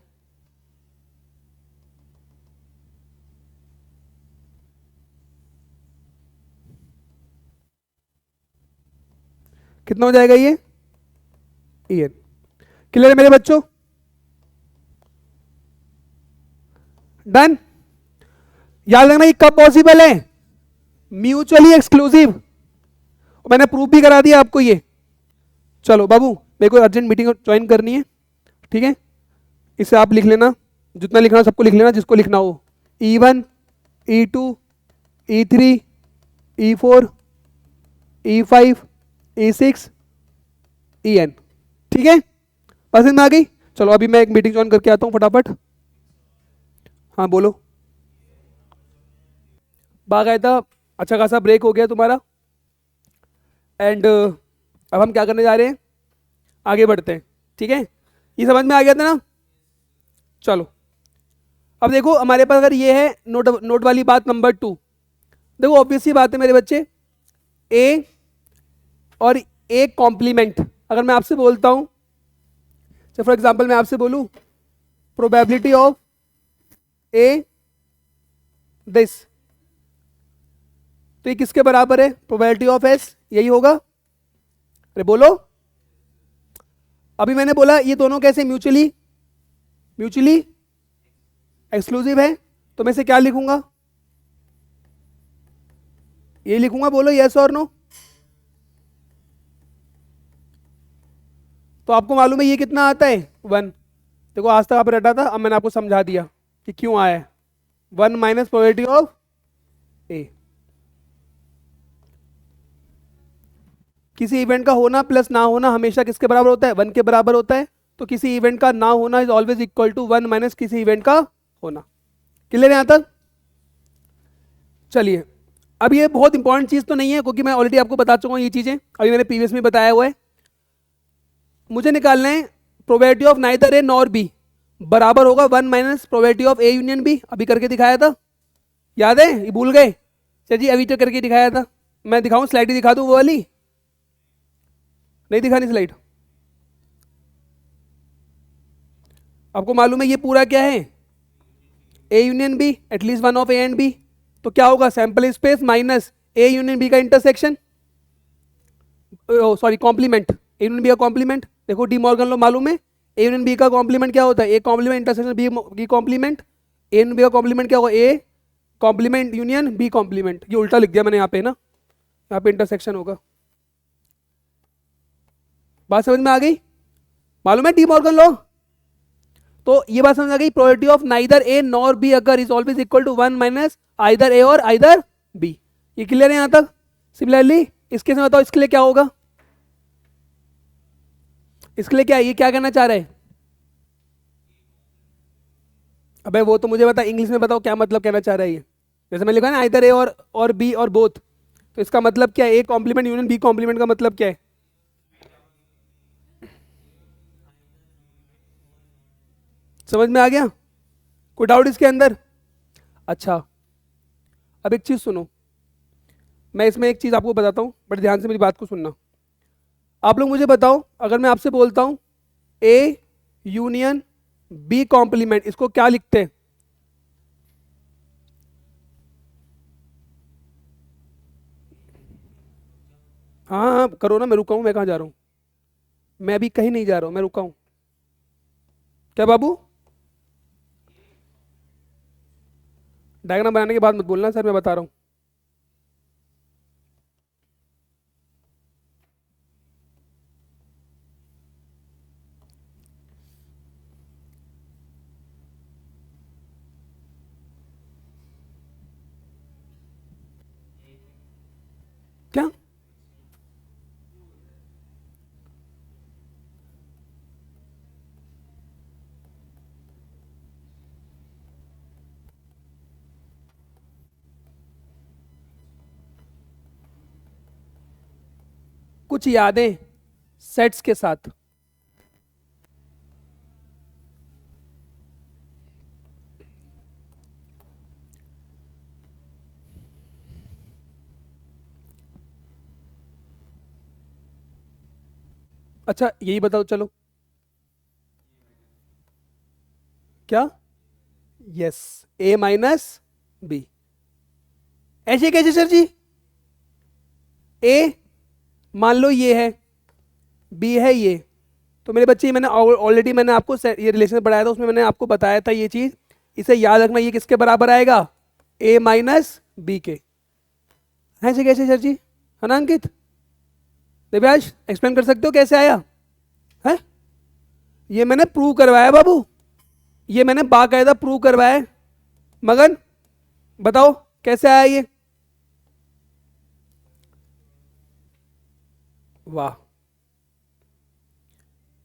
कितना हो जाएगा ये? En क्लियर है मेरे बच्चों? डन। याद रखना ये कब पॉसिबल है? Mutually exclusive. मैंने प्रूफ भी करा दिया आपको ये। चलो बाबू मेरे को अर्जेंट मीटिंग ज्वाइन करनी है, ठीक है? इसे आप लिख लेना, जितना लिखना सबको लिख लेना जिसको लिखना हो। E1 E2 E3 E4 E5 E6 En, ठीक है? पसंद में आ गई? चलो अभी मैं एक मीटिंग ज्वाइन करके आता हूँ फटाफट। हाँ बोलो। बाकायदा अच्छा खासा ब्रेक हो गया तुम्हारा, एंड अब हम क्या करने जा रहे हैं? आगे बढ़ते हैं, ठीक है? ये समझ में आ गया था ना? चलो अब देखो हमारे पास अगर ये है नोट, नोट वाली बात नंबर 2। देखो ऑब्वियस सी बात है मेरे बच्चे, ए और ए कॉम्प्लीमेंट। अगर मैं आपसे बोलता हूं, फॉर एग्जांपल मैं आपसे बोलूं प्रोबेबिलिटी ऑफ ए दिस, तो ये किसके बराबर है? प्रोबेबिलिटी ऑफ एस, यही होगा। अरे बोलो। अभी मैंने बोला ये दोनों कैसे म्यूचुअली, म्यूचुअली एक्सक्लूसिव है, तो मैं इसे क्या लिखूंगा? ये लिखूंगा। बोलो यस और नो। तो आपको मालूम है ये कितना आता है? 1। देखो आज तक आप रटा था, अब मैंने आपको समझा दिया कि क्यों आया है। 1 माइनस प्रोबेबिलिटी ऑफ ए। किसी इवेंट का होना प्लस ना होना हमेशा किसके बराबर होता है? 1 के बराबर होता है। तो किसी इवेंट का ना होना is always equal to 1 minus किसी इवेंट का होना। क्लियर है यहां तक? चलिए अब ये बहुत इंपॉर्टेंट चीज तो नहीं है, क्योंकि मैं ऑलरेडी आपको बता चुका हूं ये चीजें, अभी मैंने प्रीवियस में बताया हुआ है। मुझे निकालना है probability of neither A nor B बराबर होगा 1 minus probability of A union B. अभी करके दिखाया था, याद है? ये भूल गए? चलिए जी अभी तो करके दिखाया था। मैं दिखाऊं, स्लाइड ही दिखा दूं वो वाली? नहीं दिखानी स्लाइड? आपको मालूम है ये पूरा क्या है? A union B, at least one of A and B. तो क्या होगा? Sample space minus A union B का intersection, sorry complement, A union B का कॉम्प्लीमेंट। देखो डी मॉर्गन लो मालूम है, ए यूनियन बी का कॉम्प्लीमेंट क्या होता है? A complement intersection B complement. A union B का कॉम्प्लीमेंट क्या होगा? A complement union B complement. ये उल्टा लिख दिया मैंने यहाँ पे ना, यहाँ पे इंटरसेक्शन होगा। बात समझ में आ गई? मालूम है डी मॉर्गन लॉ? तो ये बात समझ आ गई, probability of neither A nor B अगर is always equal to 1 minus either A और आइदर बी। ये क्लियर है यहां तक? सिमिलरली इसके साथ बताओ इसके लिए क्या होगा? इसके लिए क्या, ये क्या कहना चाह रहे हैं? अबे वो तो मुझे बता, इंग्लिश में बताओ क्या मतलब कहना चाह रहा है ये? जैसे मैं लिखा ना आइदर ए और बी और बोथ, तो इसका मतलब क्या है? A complement union B complement का मतलब क्या है? समझ में आ गया? कोई डाउट इसके अंदर? अच्छा, अब एक चीज़ सुनो, मैं इसमें एक चीज़ आपको बताता हूँ, बड़े ध्यान से मेरी बात को सुनना। आप लोग मुझे बताओ, अगर मैं आपसे बोलता हूँ ए यूनियन बी कॉम्प्लीमेंट, इसको क्या लिखते हैं? हाँ हाँ करो ना, मैं रुका हूँ, मैं कहाँ जा रहा हूँ? मैं अभी कहीं नहीं जा रहा हूँ, मैं रुका हूँ। क्या बाबू? डायग्राम बनाने के बाद मत बोलना सर, मैं बता रहा हूँ। क्या? कुछ यादें सेट्स के साथ। अच्छा यही बताओ चलो। क्या? यस, ए माइनस बी। ऐसे कैसे सर जी? ए मान लो ये है, बी है ये, तो मेरे बच्चे मैंने ऑलरेडी मैंने आपको ये रिलेशन पढ़ाया था, उसमें मैंने आपको बताया था ये चीज, इसे याद रखना, ये किसके बराबर आएगा? ए माइनस बी के। ऐसे कैसे सर जी? है ना अंकित? दिव्यांश एक्सप्लेन कर सकते हो कैसे आया है? ये मैंने प्रूव करवाया बाबू, ये मैंने बाकायदा प्रूव करवाया। मगन बताओ कैसे आया ये? वाह।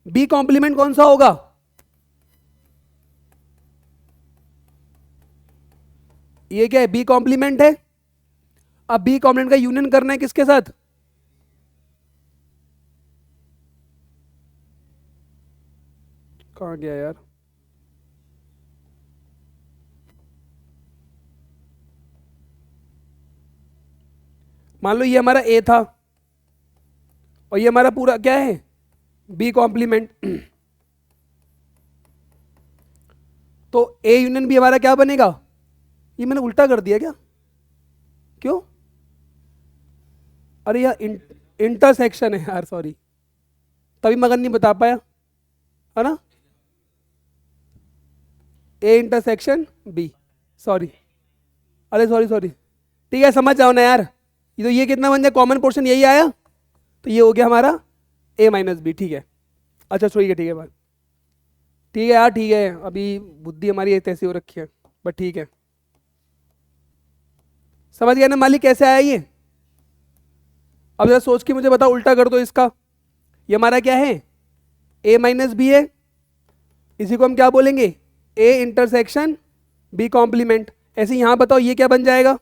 बी कॉम्प्लीमेंट कौन सा होगा? ये क्या है? बी कॉम्प्लीमेंट है। अब बी कॉम्प्लीमेंट का यूनियन करना है किसके साथ? कहां गया यार? मान लो ये हमारा ए था और ये हमारा पूरा क्या है? B complement. तो ए यूनियन बी हमारा क्या बनेगा? ये मैंने उल्टा कर दिया क्या? क्यों? अरे यार इंटरसेक्शन है यार, सॉरी, तभी मगन नहीं बता पाया, है ना? ए इंटरसेक्शन बी, सॉरी, अरे सॉरी सॉरी। ठीक है समझ जाओ ना यार, ये तो ये कितना बन जाए, कॉमन पोर्शन यही आया, तो ये हो गया हमारा ए माइनस बी। ठीक है, अच्छा ठीक है बात, ठीक है यार, ठीक है, अभी बुद्धि हमारी एक ऐसी हो रखी है, बट ठीक है। समझ गया ना मालिक कैसे आया ये? अब जरा सोच के मुझे बताओ, उल्टा कर दो इसका। ये हमारा क्या है? ए माइनस बी है, इसी को हम क्या बोलेंगे? A intersection B complement. ऐसे यहां बताओ ये क्या बन जाएगा?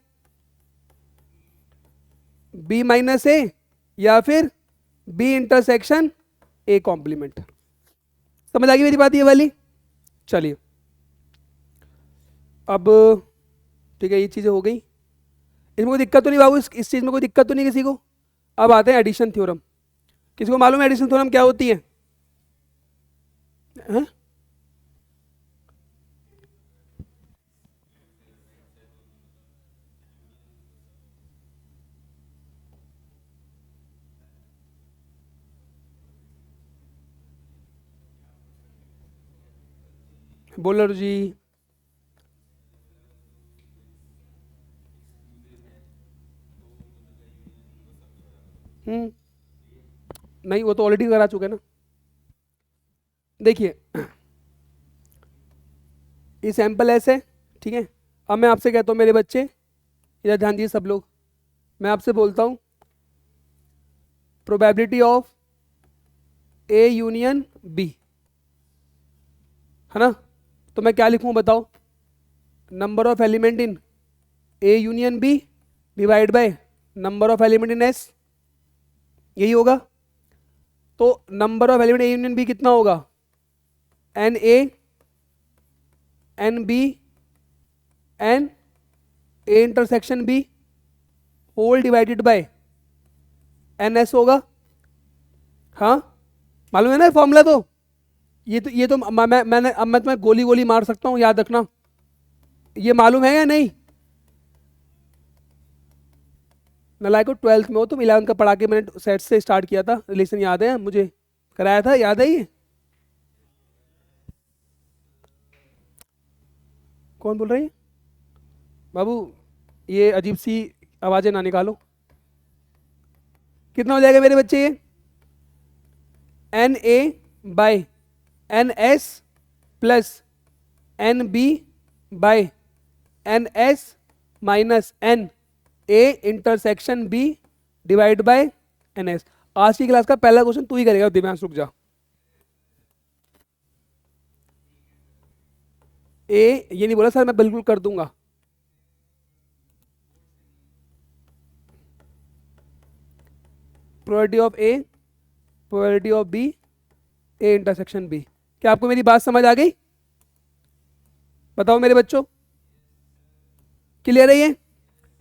बी माइनस ए या फिर बी इंटरसेक्शन ए कॉम्प्लीमेंट। समझ आ गई मेरी बात ये वाली? चलिए अब, ठीक है ये चीज़ें हो गई, इसमें कोई दिक्कत तो नहीं बाबू? इस चीज़ में कोई दिक्कत तो नहीं किसी को? अब आते हैं एडिशन थ्योरम। किसी को मालूम है एडिशन थ्योरम क्या होती है? हैं? बोलर जी। हम्म, नहीं वो तो ऑलरेडी करा चुके हैं ना। देखिए ये सैंपल ऐसे, ठीक है। अब मैं आपसे कहता हूँ मेरे बच्चे, इधर ध्यान दीजिए सब लोग, मैं आपसे बोलता हूँ probability of A union B, है ना? तो मैं क्या लिखूँ बताओ? Number of element in A union B divide by number of element in S, यही होगा। तो number of element A union B कितना होगा? N A N B N A intersection B whole divided by N S होगा। हाँ मालूम है ना फॉर्मूला? तो ये तो मैंने अब मैं तुम्हें गोली गोली मार सकता हूँ, याद रखना। ये मालूम है या नहीं? नलायको 12th में हो तुम, 11th का पढ़ा के मैंने सेट से स्टार्ट किया था, रिलेशन याद है मुझे, कराया था, याद है ये? कौन बोल रही है बाबू? ये अजीब सी आवाजें ना निकालो। कितना हो जाएगा मेरे बच्चे ये? N A by N S plus N B by N S minus N A intersection B divide by N S. आज की क्लास का पहला क्वेश्चन तू ही करेगा दिव्यांश, रुक जा। ए ये नहीं बोला सर, मैं बिल्कुल कर दूंगा। Probability of A, probability of B, A intersection B. क्या आपको मेरी बात समझ आ गई? बताओ मेरे बच्चों, क्लियर है ये?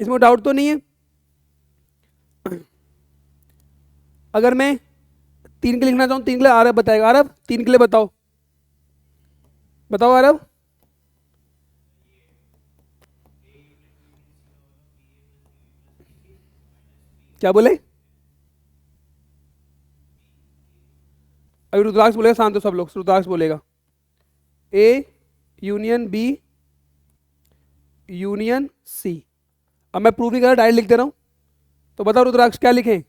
इसमें डाउट तो नहीं है? अगर मैं 3 के लिखना चाहूँ, 3 के लिए आरब बताएगा। आरब 3 के लिए बताओ, बताओ आरब। क्या बोले? अभी रुद्राक्ष बोलेगा, शांत हो सब लोग, रुद्राक्ष बोलेगा A union B union C. अब मैं प्रूफ नहीं कर रहा, डायरेक्ट लिख दे रहा हूं। तो बताओ रुद्राक्ष क्या लिखें?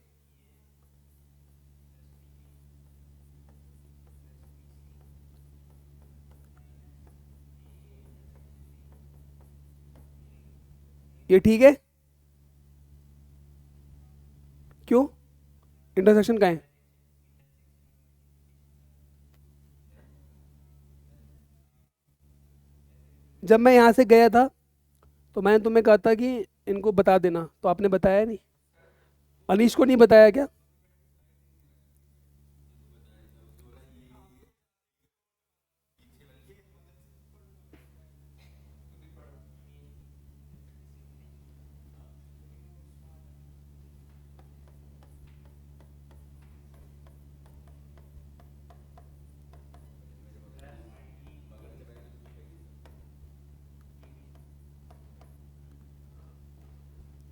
ये ठीक है? क्यों? इंटरसेक्शन का है। जब मैं यहां से गया था तो मैंने तुम्हें कहा था कि इनको बता देना, तो आपने बताया नहीं। अनीश को नहीं बताया क्या?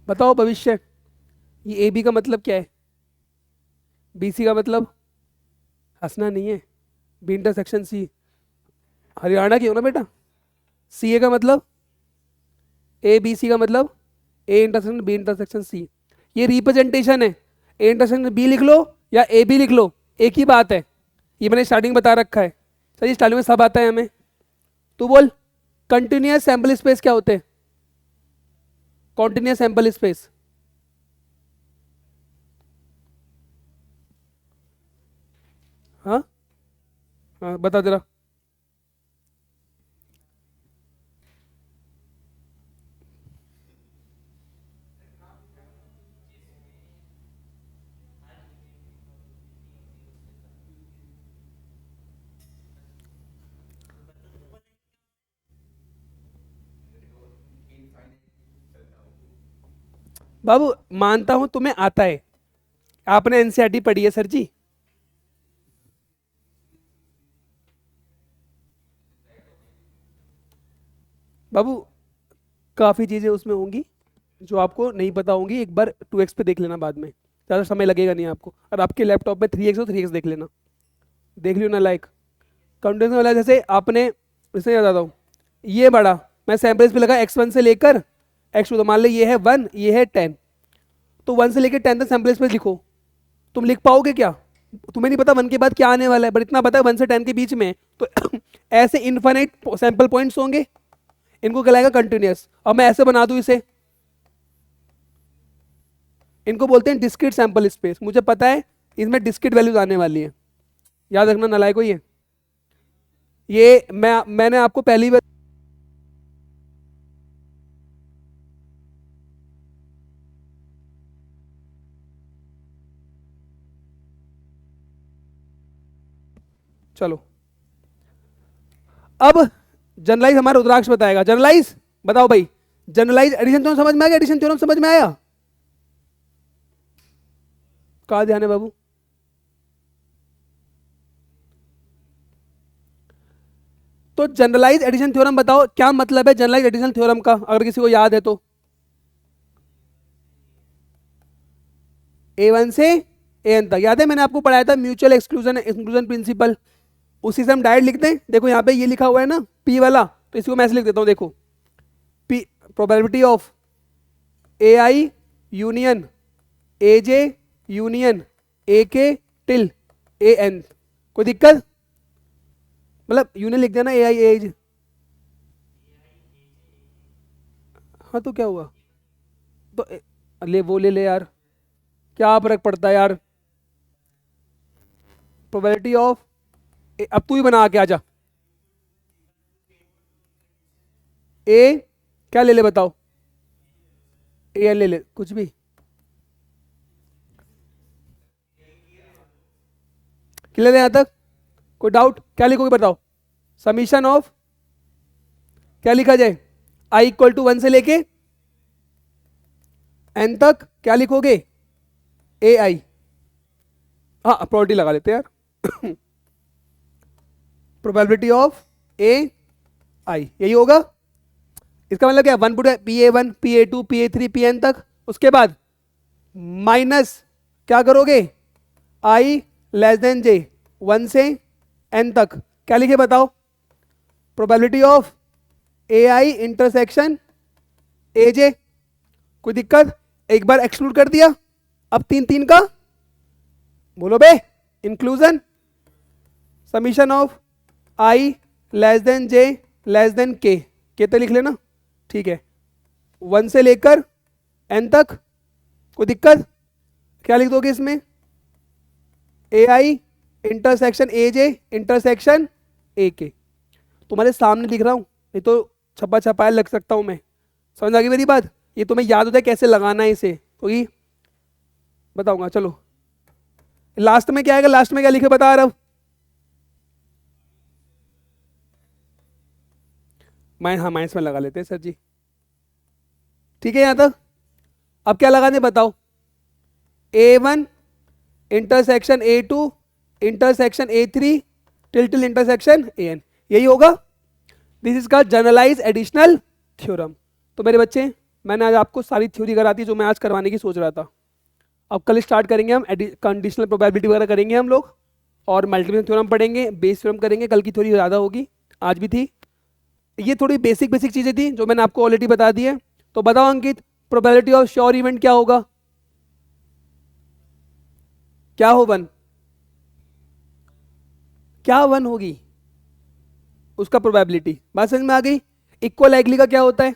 बताओ भविष्य, ये ए बी का मतलब क्या है? बी सी का मतलब? हंसना नहीं है। बी इंटरसेक्शन सी, हरियाणा की हो ना बेटा? सी ए का मतलब? ए बी सी का मतलब A intersection B intersection C. ये रिप्रेजेंटेशन है। ए इंटरसेक्शन बी लिख लो या ए बी लिख लो, एक ही बात है। ये मैंने स्टार्टिंग बता रखा है सर, ये स्टार्टिंग में सब आता है हमें। तू बोल, कंटिन्यूअस सैंपल स्पेस क्या होते हैं? Continuous sample space. हाँ हाँ बता जरा। बाबू मानता हूं तुम्हें आता है, आपने एनसीईआरटी पढ़ी है सर जी। बाबू काफ़ी चीज़ें उसमें होंगी जो आपको नहीं पता होंगी, एक बार 2x पे देख लेना, बाद में ज़्यादा समय लगेगा नहीं आपको। और आपके लैपटॉप में 3x हो 3x देख लेना, देख लियो ना लाइक कंटिन्यूस वाला। जैसे आपने, जैसे याद आता हूँ, ये बड़ा मैं सैंपल्स पे लगा x1 से लेकर x2, तो मान लो ये है 1 ये है 10, तो 1 से लेकर 10 तक सैंपल्स पे लिखो। तुम लिख पाओगे क्या? तुम्हें नहीं पता 1 के बाद क्या आने वाला है, बट इतना पता है 1 से 10 के बीच में तो ऐसे इन्फिनिट सैंपल पॉइंट्स होंगे, इनको कहलाएगा कंटिन्यूस। और मैं ऐसे बना दूं इसे, इनको बोलते हैं डिस्क्रीट सैंपल स्पेस। मुझे पता है इसमें डिस्क्रीट वैल्यूज आने वाली है, याद रखना नालायको। ये मैंने आपको पहली बार, चलो अब जनरलाइज हमारा रुद्राक्ष बताएगा। जनरलाइज बताओ भाई, जनरलाइज एडिशन थ्योरम समझ में आ गया? एडिशन थ्योरम समझ में आया? कहाँ ध्यान है बाबू? तो जनरलाइज एडिशन थ्योरम बताओ, क्या मतलब है जनरलाइज एडिशन थ्योरम का, अगर किसी को याद है तो। A1 से AN तक याद है, मैंने आपको पढ़ाया था म्यूचुअल एक्सक्लूजन इंक्लूजन प्रिंसिपल। उसी से हम डायरेक्ट लिखते हैं। देखो यहाँ पे ये लिखा हुआ है ना P वाला, तो इसको मैं ऐसे लिख देता हूँ। देखो P probability of AI union AJ union AK till AN। कोई दिक्कत? मतलब यूनियन लिख देना AI AJ। हाँ तो क्या हुआ? तो ले वो ले ले यार, क्या फर्क पड़ता है यार। प्रोबेबिलिटी ऑफ, अब तू ही बना के आजा। ए क्या ले ले बताओ? AN ले ले, कुछ भी। क्लियर है यहाँ तक? कोई डाउट? क्या लिखोगे बताओ? समीशन ऑफ, क्या लिखा जाए? I इक्वल टू 1 से लेके N तक क्या लिखोगे? AI। हाँ प्रोबेबिलिटी लगा लेते हैं यार। प्रोबेबिलिटी ऑफ AI यही होगा। इसका मतलब क्या? 1 put PA1 PA2 PA3 PN तक, उसके बाद माइनस क्या करोगे? I लेस देन J 1 से N तक क्या लिखे बताओ? Probability of AI intersection AJ। कोई दिक्कत? एक बार एक्सक्लूड कर दिया, अब 3 का बोलो by inclusion. Summation of I less than J less than K तो लिख लेना, ठीक है। 1 से लेकर N तक, कोई दिक्कत? क्या लिख दोगे इसमें? AI intersection AJ intersection AK। तुम्हारे सामने लिख रहा हूं, नहीं तो छपा छपाया लग सकता हूं मैं। समझ आ गई मेरी बात? ये तुम्हें याद होता है कैसे लगाना है इसे, तो ये बताऊंगा। चलो लास्ट में क्या आएगा? लास्ट में क्या लिखे बता रहा हूं? हाँ माइनस में लगा लेते हैं सर जी, ठीक है यहां तक। अब क्या लगाने बताओ? A1 intersection A2 intersection A3 till intersection AN, यही होगा। दिस इज का जनरलाइज एडिशनल थ्योरम। तो मेरे बच्चे, मैंने आज आपको सारी थ्योरी करा दी जो मैं आज करवाने की सोच रहा था। अब कल स्टार्ट करेंगे हम कंडीशनल प्रोबेबिलिटी वगैरह करेंगे हम लोग, और मल्टीप्लिकेशन थ्योरम पढ़ेंगे, बेस थ्योरम करेंगे। कल की थ्योरी ज़्यादा होगी, आज भी थी। ये थोड़ी बेसिक चीज़ें थी जो मैंने आपको ऑलरेडी बता दी है। तो बताओ अंकित, प्रोबेबिलिटी ऑफ श्योर इवेंट क्या होगा? क्या हो 1? क्या 1 होगी उसका प्रोबेबिलिटी? बात समझ में आ गई? इक्वल लाइकली का क्या होता है?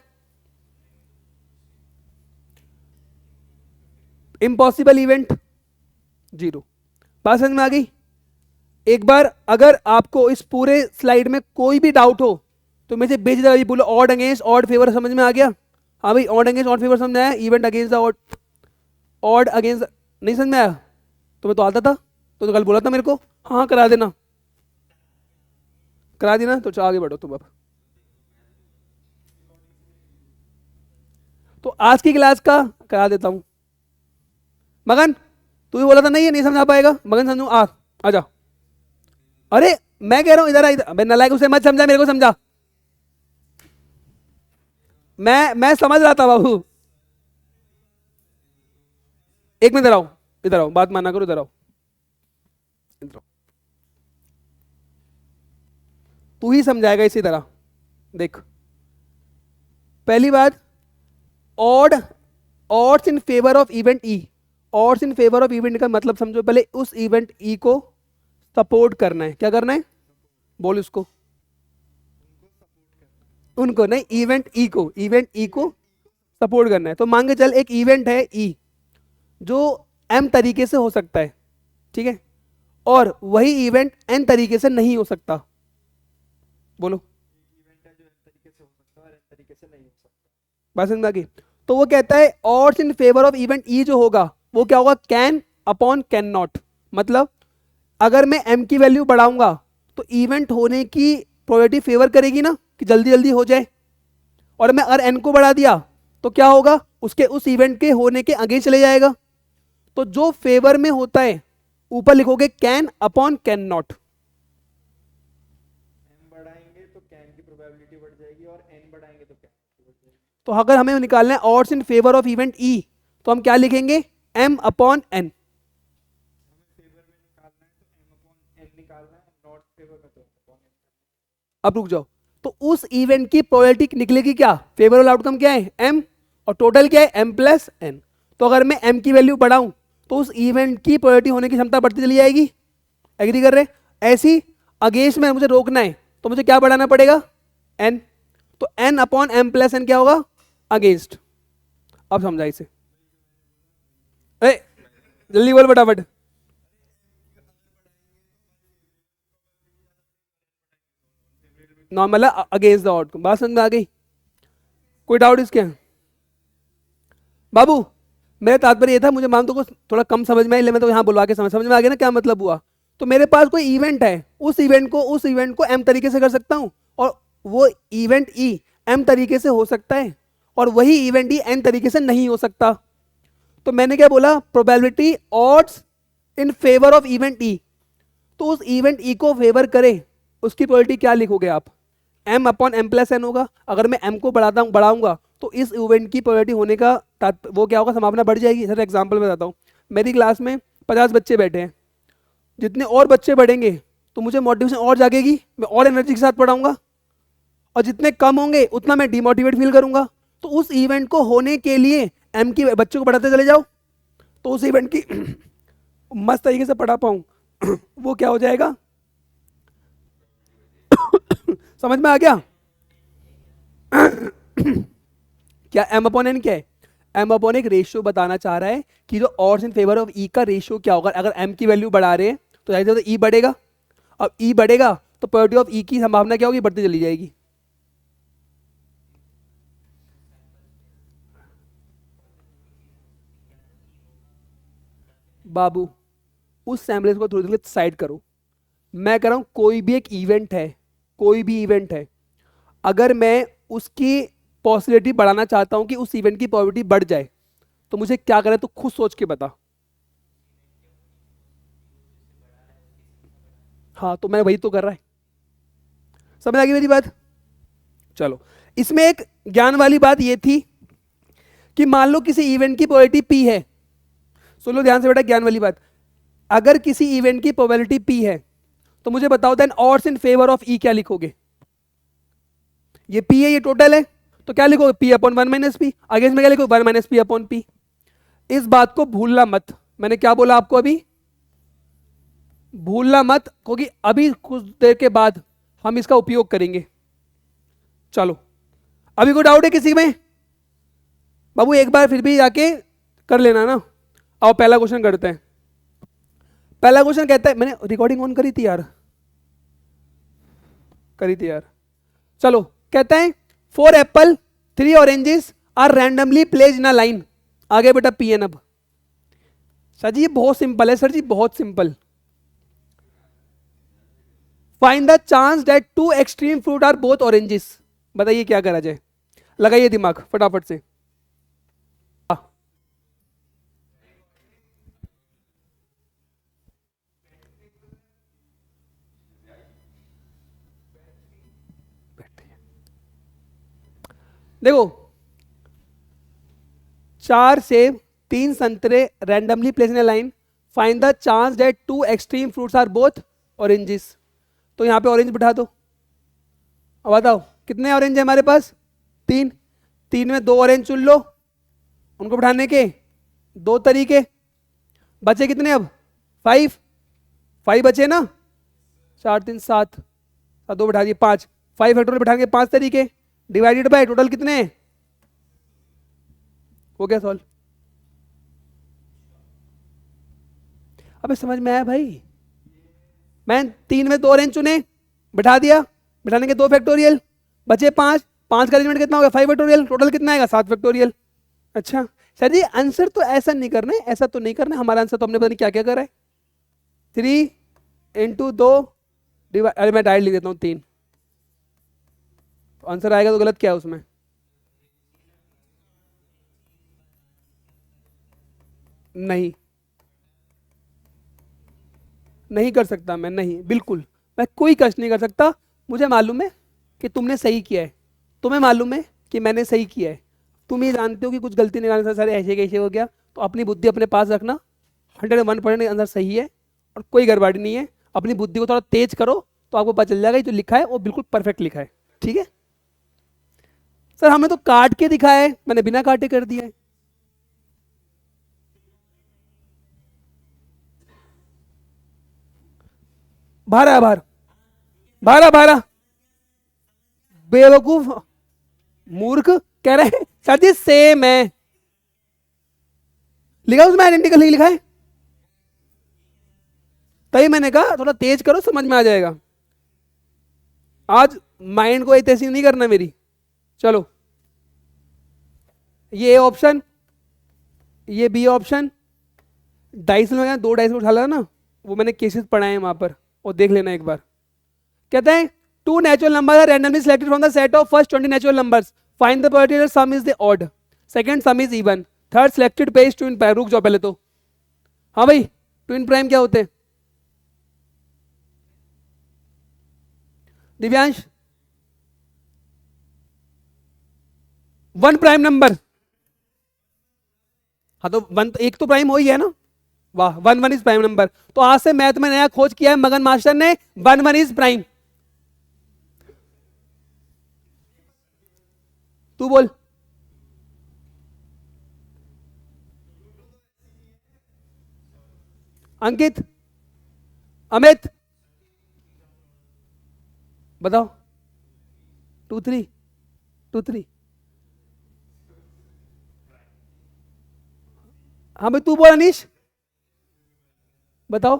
Impossible event 0। बात समझ में आ गई? एक बार अगर आपको इस पूरे स्लाइड में कोई भी डाउट हो तो मुझे बेझिझक बोलो ऑड अगेंस्ट ऑड फेवर। समझ में आ गया? हाँ भाई, ऑड अगेंस्ट ऑड फेवर समझ में आया? Event against the odd, odd against नहीं समझ में आया? तुम्हें तो आता था, तो कल बोला था मेरे को। हाँ करा देना, करा देना। तो आगे बढ़ो तुम अब। तो आज की क्लास का करा देता हूं। मगन तू ही बोला था नहीं, ये नहीं समझा पाएगा। मगन समझू, आ जा। अरे मैं कह रहा हूं इधर आ, इधर। नालायक उसे मत समझा, मेरे को समझा। मैं समझ रहा था बाबू। एक मिनट, इधर आओ, इधर आओ, बात माना करो, इधर आओ, इधर आओ। तू ही समझाएगा इसी तरह। देख, पहली बात, odd, odds in favour of event E. Odds in favour of event का मतलब समझो पहले। उस इवेंट ई को सपोर्ट करना है। क्या करना है? बोल उसको। उनको नहीं, इवेंट ई को, इवेंट ई को सपोर्ट करना है। तो मान के चल एक इवेंट है ई जो एम तरीके से हो सकता है, ठीक है, और वही इवेंट एन तरीके से नहीं हो सकता। बोलो। बात समझ में आ गई? तो वो कहता है odds in favour of event ई जो होगा वो क्या होगा? Can upon can not. मतलब अगर मैं एम की वैल्यू बढ़ाऊंगा तो इवेंट होने की प्रोबेबिलिटी फेवर करेगी ना, कि जल्दी जल्दी हो जाए, और मैं अगर एन को बढ़ा दिया तो क्या होगा, उसके उस इवेंट के होने के आगे चले जाएगा। तो जो फेवर में होता है ऊपर लिखोगे कैन अपॉन कैन नॉट। बढ़ाएंगे तो कैन की प्रोबेबिलिटी बढ़ जाएगी और एन बढ़ाएंगे तो कैन की बढ़ जाएगी। तो अगर हमें निकालना है odds in favour of event E, तो हम क्या लिखेंगे, एम अपॉन एन। हमें फेवर में निकालना है तो एम अपॉन एन निकालना है, नॉट फेवर में तो अपॉन एन। अब रुक जाओ, तो उस इवेंट की प्रोबेबिलिटी निकलेगी क्या, फेवरेबल आउटकम क्या है एम, और टोटल क्या है एम प्लस एन। तो अगर मैं एम की वैल्यू बढ़ाऊं तो उस इवेंट की प्रोबेबिलिटी होने की क्षमता बढ़ती चली जाएगी। एग्री कर रहे? ऐसी अगेंस्ट में मुझे रोकना है तो मुझे क्या बढ़ाना पड़ेगा, एन। तो N upon M plus N क्या होगा, अगेंस्ट। अब समझा इसे, जल्दी बोल फटाफट। नॉर्मल है अगेंस्ट द आउटकम, बात समझ में आ गई? कोई डाउट इसके? बाबू मेरा तात्पर्य ये था, मुझे मान तो को थोड़ा कम समझ में आई, मैं तो यहाँ बुलवा के समझ में आ गया ना क्या मतलब हुआ। तो मेरे पास कोई इवेंट है, उस इवेंट को एम तरीके से कर सकता हूँ, और वो इवेंट ई एम तरीके से हो सकता है, और वही इवेंट ई एन तरीके से नहीं हो सकता। तो मैंने क्या बोला, probability odds in favour of event E. तो उस इवेंट ई को फेवर करे उसकी प्रोबेबिलिटी क्या लिखोगे आप, M upon M plus N होगा। अगर मैं एम को बढ़ाऊंगा तो इस इवेंट की प्रोबेबिलिटी होने का वो क्या होगा, संभावना बढ़ जाएगी। सर एग्जांपल बताता हूँ, मेरी क्लास में 50 बच्चे बैठे हैं, जितने और बच्चे बढ़ेंगे तो मुझे मोटिवेशन और जागेगी, मैं और एनर्जी के साथ पढ़ाऊंगा, और जितने कम होंगे उतना मैं डिमोटिवेट फील करूंगा। तो उस इवेंट को होने के लिए एम की बच्चों को बढ़ाते चले जाओ, तो उस इवेंट की मस्त तरीके से पढ़ा पाऊँ वो क्या हो जाएगा समझ में आ गया? क्या एम अपॉन एन क्या है, एम अपॉन एक रेशियो बताना चाह रहा है कि जो ऑड्स इन फेवर ऑफ ई का रेशियो क्या होगा। अगर एम की वैल्यू बढ़ा रहे हैं तो जाहिर है ई बढ़ेगा, अब ई बढ़ेगा तो प्रोबेबिलिटी ऑफ ई की संभावना क्या होगी, बढ़ती चली जाएगी। बाबू उस सैम्पल्स को थोड़ी देर साइड करो, मैं कह रहा हूं कोई भी एक इवेंट है, कोई भी इवेंट है, अगर मैं उसकी पॉसिबिलिटी बढ़ाना चाहता हूं कि उस इवेंट की प्रोबेबिलिटी बढ़ जाए, तो मुझे क्या करना है, तो खुद सोच के बता। हाँ तो मैं वही तो कर रहा है, समझ आ गई मेरी बात? चलो, इसमें एक ज्ञान वाली बात ये थी कि मान लो किसी इवेंट की प्रोबेबिलिटी पी है, सुन लो ध्यान से बेटा ज्ञान वाली बात। अगर किसी इवेंट की प्रोबेबिलिटी पी है तो मुझे बताओ then odds in favour of E क्या लिखोगे। ये पी है, ये टोटल है, तो क्या लिखोगे, P upon one minus P. आगे इसमें क्या लिखोगे, one minus P upon P. इस बात को भूलना मत, मैंने क्या बोला आपको अभी, भूलना मत, क्योंकि अभी कुछ देर के बाद हम इसका उपयोग करेंगे। चलो, अभी कोई डाउट है किसी में? बाबू एक बार फिर भी जाके कर लेना ना। आओ पहला क्वेश्चन करते हैं। पहला क्वेश्चन कहता है, मैंने रिकॉर्डिंग ऑन करी थी यार, करी थी यार। चलो, कहता है 4 apple 3 oranges are randomly placed in a line. आगे बेटा पी एन। अब सर जी ये बहुत सिंपल है, सर जी बहुत simple. Find the chance that 2 extreme fruit are both oranges. बताइए क्या करा जाए, लगाइए दिमाग फटाफट से। देखो, 4 सेब 3 संतरे randomly place in a line, find the chance that 2 extreme fruits are both oranges. तो यहां पे ऑरेंज बिठा दो। अब बताओ कितने ऑरेंज है हमारे पास, 3। 3 में 2 ऑरेंज चुन लो, उनको बिठाने के 2 तरीके। बचे कितने अब, 5। 5 बचे ना, 4 3 7, 2 बिठा दिए 5। 5 फैक्टोरियल बिठाएंगे 5 तरीके, डिवाइडेड बाय टोटल कितने हैं, हो गया सॉल्व। अबे समझ में आया भाई? मैं 3 में 2 ऑरेंज चुने, बिठा दिया, बिठाने के 2 फैक्टोरियल, बचे 5। 5 का एलिमेंट कितना होगा, 5 फैक्टोरियल, टोटल कितना आएगा 7 फैक्टोरियल। अच्छा सर जी आंसर तो ऐसा नहीं करना है, ऐसा तो नहीं करना है, हमारा आंसर तो हमने पता नहीं क्या क्या करा है। 3 इंटू 2 डिवाइड, अरे मैं डायरेक्ट लिख देता हूँ 3। तो आंसर आएगा तो गलत क्या है उसमें? नहीं, नहीं कर सकता मैं, नहीं बिल्कुल, मैं कोई कष्ट नहीं कर सकता। मुझे मालूम है कि तुमने सही किया है, तुम्हें मालूम है कि मैंने सही किया है, तुम ये जानते हो कि कुछ गलती निकालने से सारे ऐसे कैसे हो गया, तो अपनी बुद्धि अपने पास रखना। 101% आंसर सही है और कोई गड़बड़ी नहीं है। अपनी बुद्धि को थोड़ा तेज करो तो आपको पता चल जाएगा ये जो लिखा है वो बिल्कुल परफेक्ट लिखा है। ठीक है सर, हमें तो काट के दिखाया है, मैंने बिना काटे कर दिया है। बारह बार, 12 12, बेवकूफ, मूर्ख, कह रहे हैं सर जी सेम है, लिखा उसमें आइडेंटिकल नहीं लिखा है, तभी मैंने कहा थोड़ा तेज करो समझ में आ जाएगा। आज माइंड को ऐसी नहीं करना मेरी। चलो, ये ए ऑप्शन, ये बी ऑप्शन, डाइस में दो डाइस उठा ला ना, वो मैंने केसेस पढ़ाए हैं वहां पर, और देख लेना एक बार। कहते हैं two natural numbers are randomly selected from the set of first 20 natural numbers, find the particular sum is the odd, second sum is even, third selected page twin prime. रुक जाओ पहले तो, हाँ भाई ट्विन प्राइम क्या होते हैं Divyansh? One prime number, हाँ तो वन एक तो प्राइम हो ही है ना, वाह, one one is prime number. तो आज से मैथ में नया खोज किया है मगन मास्टर ने, वन वन इज प्राइम। तू बोल। अंकित, अमित, बताओ। 2 3, 2 3, हाँ भाई तू बोल अनीश, बताओ।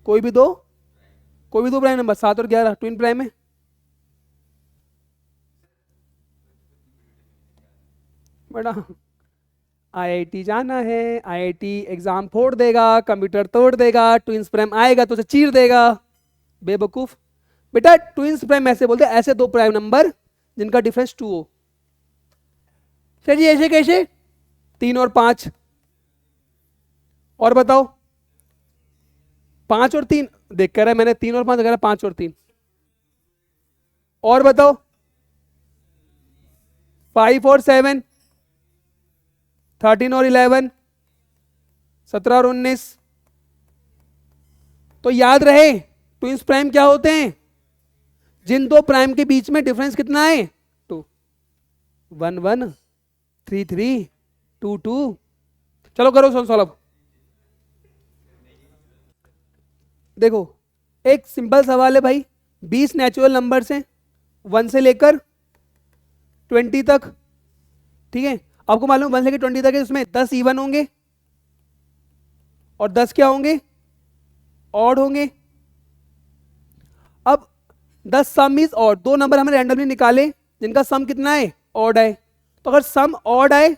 कोई भी दो, कोई भी दो प्राइम नंबर, 7 और 11 ट्विन प्राइम है। बड़ा आईआईटी जाना है, आईआईटी एग्जाम फोड़ देगा, कंप्यूटर तोड़ देगा, ट्विंस प्राइम आएगा तो उसे चीर देगा, बेवकूफ। बेटा ट्विंस प्राइम ऐसे बोलते हैं, ऐसे दो प्राइम नंबर जिनका डिफरेंस 2 हो। सर जी ऐसे कैसे? 3 और 5, और बताओ। 5 और 3, देख कर रहा है मैंने 3 और 5 अगर 5 और 3, और बताओ। 5 और 7, 13 और 11, 17 और 19। तो याद रहे ट्विंस प्राइम क्या होते हैं? जिन दो प्राइम के बीच में डिफरेंस कितना है? 2, 1 1, 3 3, 2 2। चलो करो सॉल्व। देखो एक सिंपल सवाल है भाई, 20 नेचुरल नंबर्स हैं 1 से लेकर 20 तक, ठीक है। आपको मालूम 1 से लेकर 20 तक है, उसमें 10 इवन होंगे और 10 क्या होंगे? ऑड होंगे। अब 10 सम इज ऑड, दो नंबर हमें रैंडमली निकाले जिनका सम कितना है? ऑड आए। तो अगर सम ऑड आए,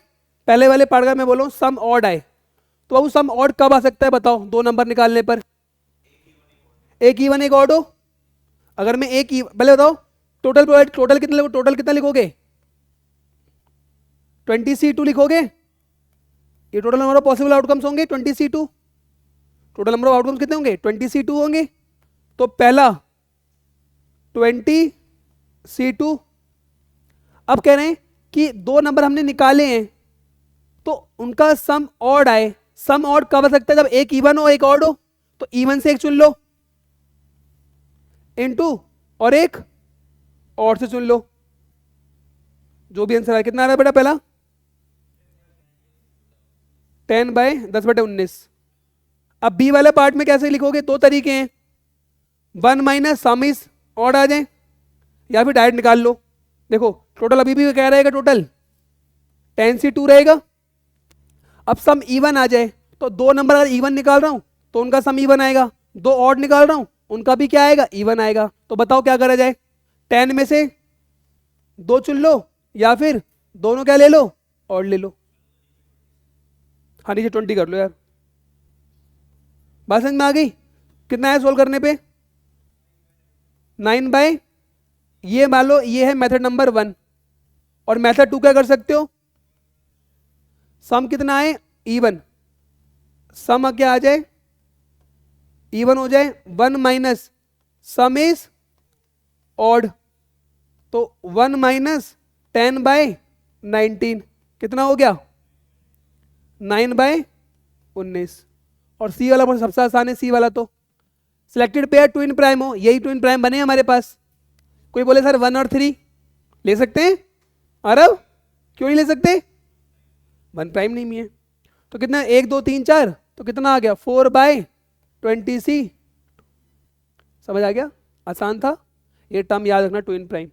पहले वाले पार्ट का मैं बोलूं सम ऑड आए, तो बाबू सम ऑड कब आ सकता है बताओ? दो नंबर निकालने पर। एक इवन एक ऑड हो। अगर मैं पहले बताओ टोटल कितना लिखोगे? 20C2 लिखोगे। ये total number of possible outcomes होंगे 20C2। Total number of outcomes कितने होंगे? 20C2 होंगे। तो पहला 20C2। अब कह रहे हैं कि दो नंबर हमने निकाले हैं तो उनका सम ऑड आए। सम ऑड कब आ सकता है? जब एक इवन हो एक ऑड हो। तो इवन से एक चुन लो, इनटू और एक ऑड से चुन लो, जो भी आंसर आया। कितना आ रहा है बेटा? पहला 10/10/19। अब बी वाले पार्ट में कैसे लिखोगे? दो तरीके हैं, 1 माइनस सम इज ऑड आ जाए या फिर डायरेक्ट निकाल लो। देखो टोटल अभी भी क्या रहेगा? टोटल 10C2 रहेगा। अब सम इवन आ जाए तो दो नंबर अगर इवन निकाल रहा हूं तो उनका सम इवन आएगा, दो ऑड निकाल रहा हूं उनका भी क्या आएगा? इवन आएगा। तो बताओ क्या करा जाए? 10 में से दो चुन लो या फिर दोनों क्या ले लो? ऑड ले लो। हाँ नीचे 20 कर लो यार। बात समझ में आ गई? कितना है सोल्व करने पे? 9/9। ये मान लो ये है मेथड नंबर 1 और मेथड 2 क्या कर सकते हो, सम कितना है इवन, सम क्या आ जाए इवन हो जाए, 1 माइनस सम इज ऑड, तो 1 माइनस 10/19 कितना हो गया 9/19। और सी वाला पर सबसे आसान है, सी वाला तो सिलेक्टेड पेयर ट्विन प्राइम हो, यही ट्विन प्राइम बने हमारे पास। कोई बोले सर 1 और 3 ले सकते हैं, अरब क्यों नहीं ले सकते, 1 प्राइम नहीं है तो कितना 1 2 3 4, तो कितना आ गया 4/20c। समझ आ गया, आसान था, ये टर्म याद रखना twin prime.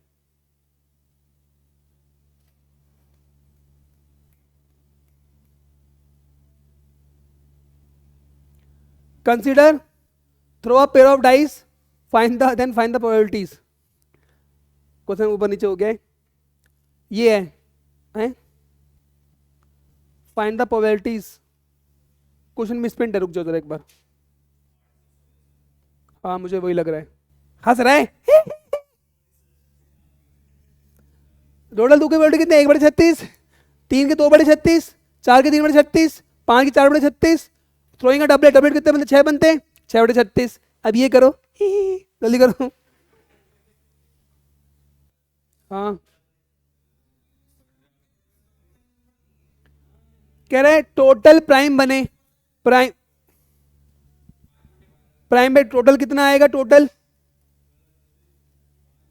Consider throw a pair of dice, find the then find the probabilities. Question ऊपर नीचे हो गया है, ये है find the probabilities. Question misprint है, रुक जाओ जरा एक बार, हाँ मुझे वही लग रहा है, हंस रहा है टोटल 2 के प्रोबेबिलिटी कितने, 1/36, 3 के 2/36, 4 के 3/36, 5 के 4/36, थ्रोइंग अ डबलेट, डबलेट कितने बनते 6 बनते हैं, 6/36। अब ये करो जल्दी करो, हाँ कह रहे हैं टोटल प्राइम बने, प्राइम प्राइम में टोटल कितना आएगा, टोटल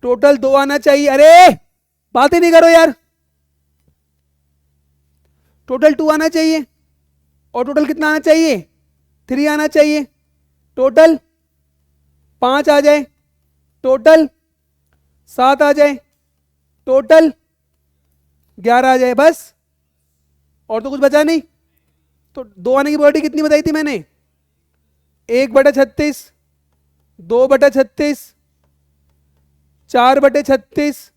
टोटल 2 आना चाहिए, अरे बात ही नहीं करो यार, टोटल 2 आना चाहिए और टोटल कितना आना चाहिए 3 आना चाहिए, टोटल 5 आ जाए, टोटल 7 आ जाए, टोटल 11 आ जाए, बस और तो कुछ बचा नहीं। तो 2 आने की प्रोबेबिलिटी कितनी बताई थी मैंने, 1/36, 2/36, 4/36,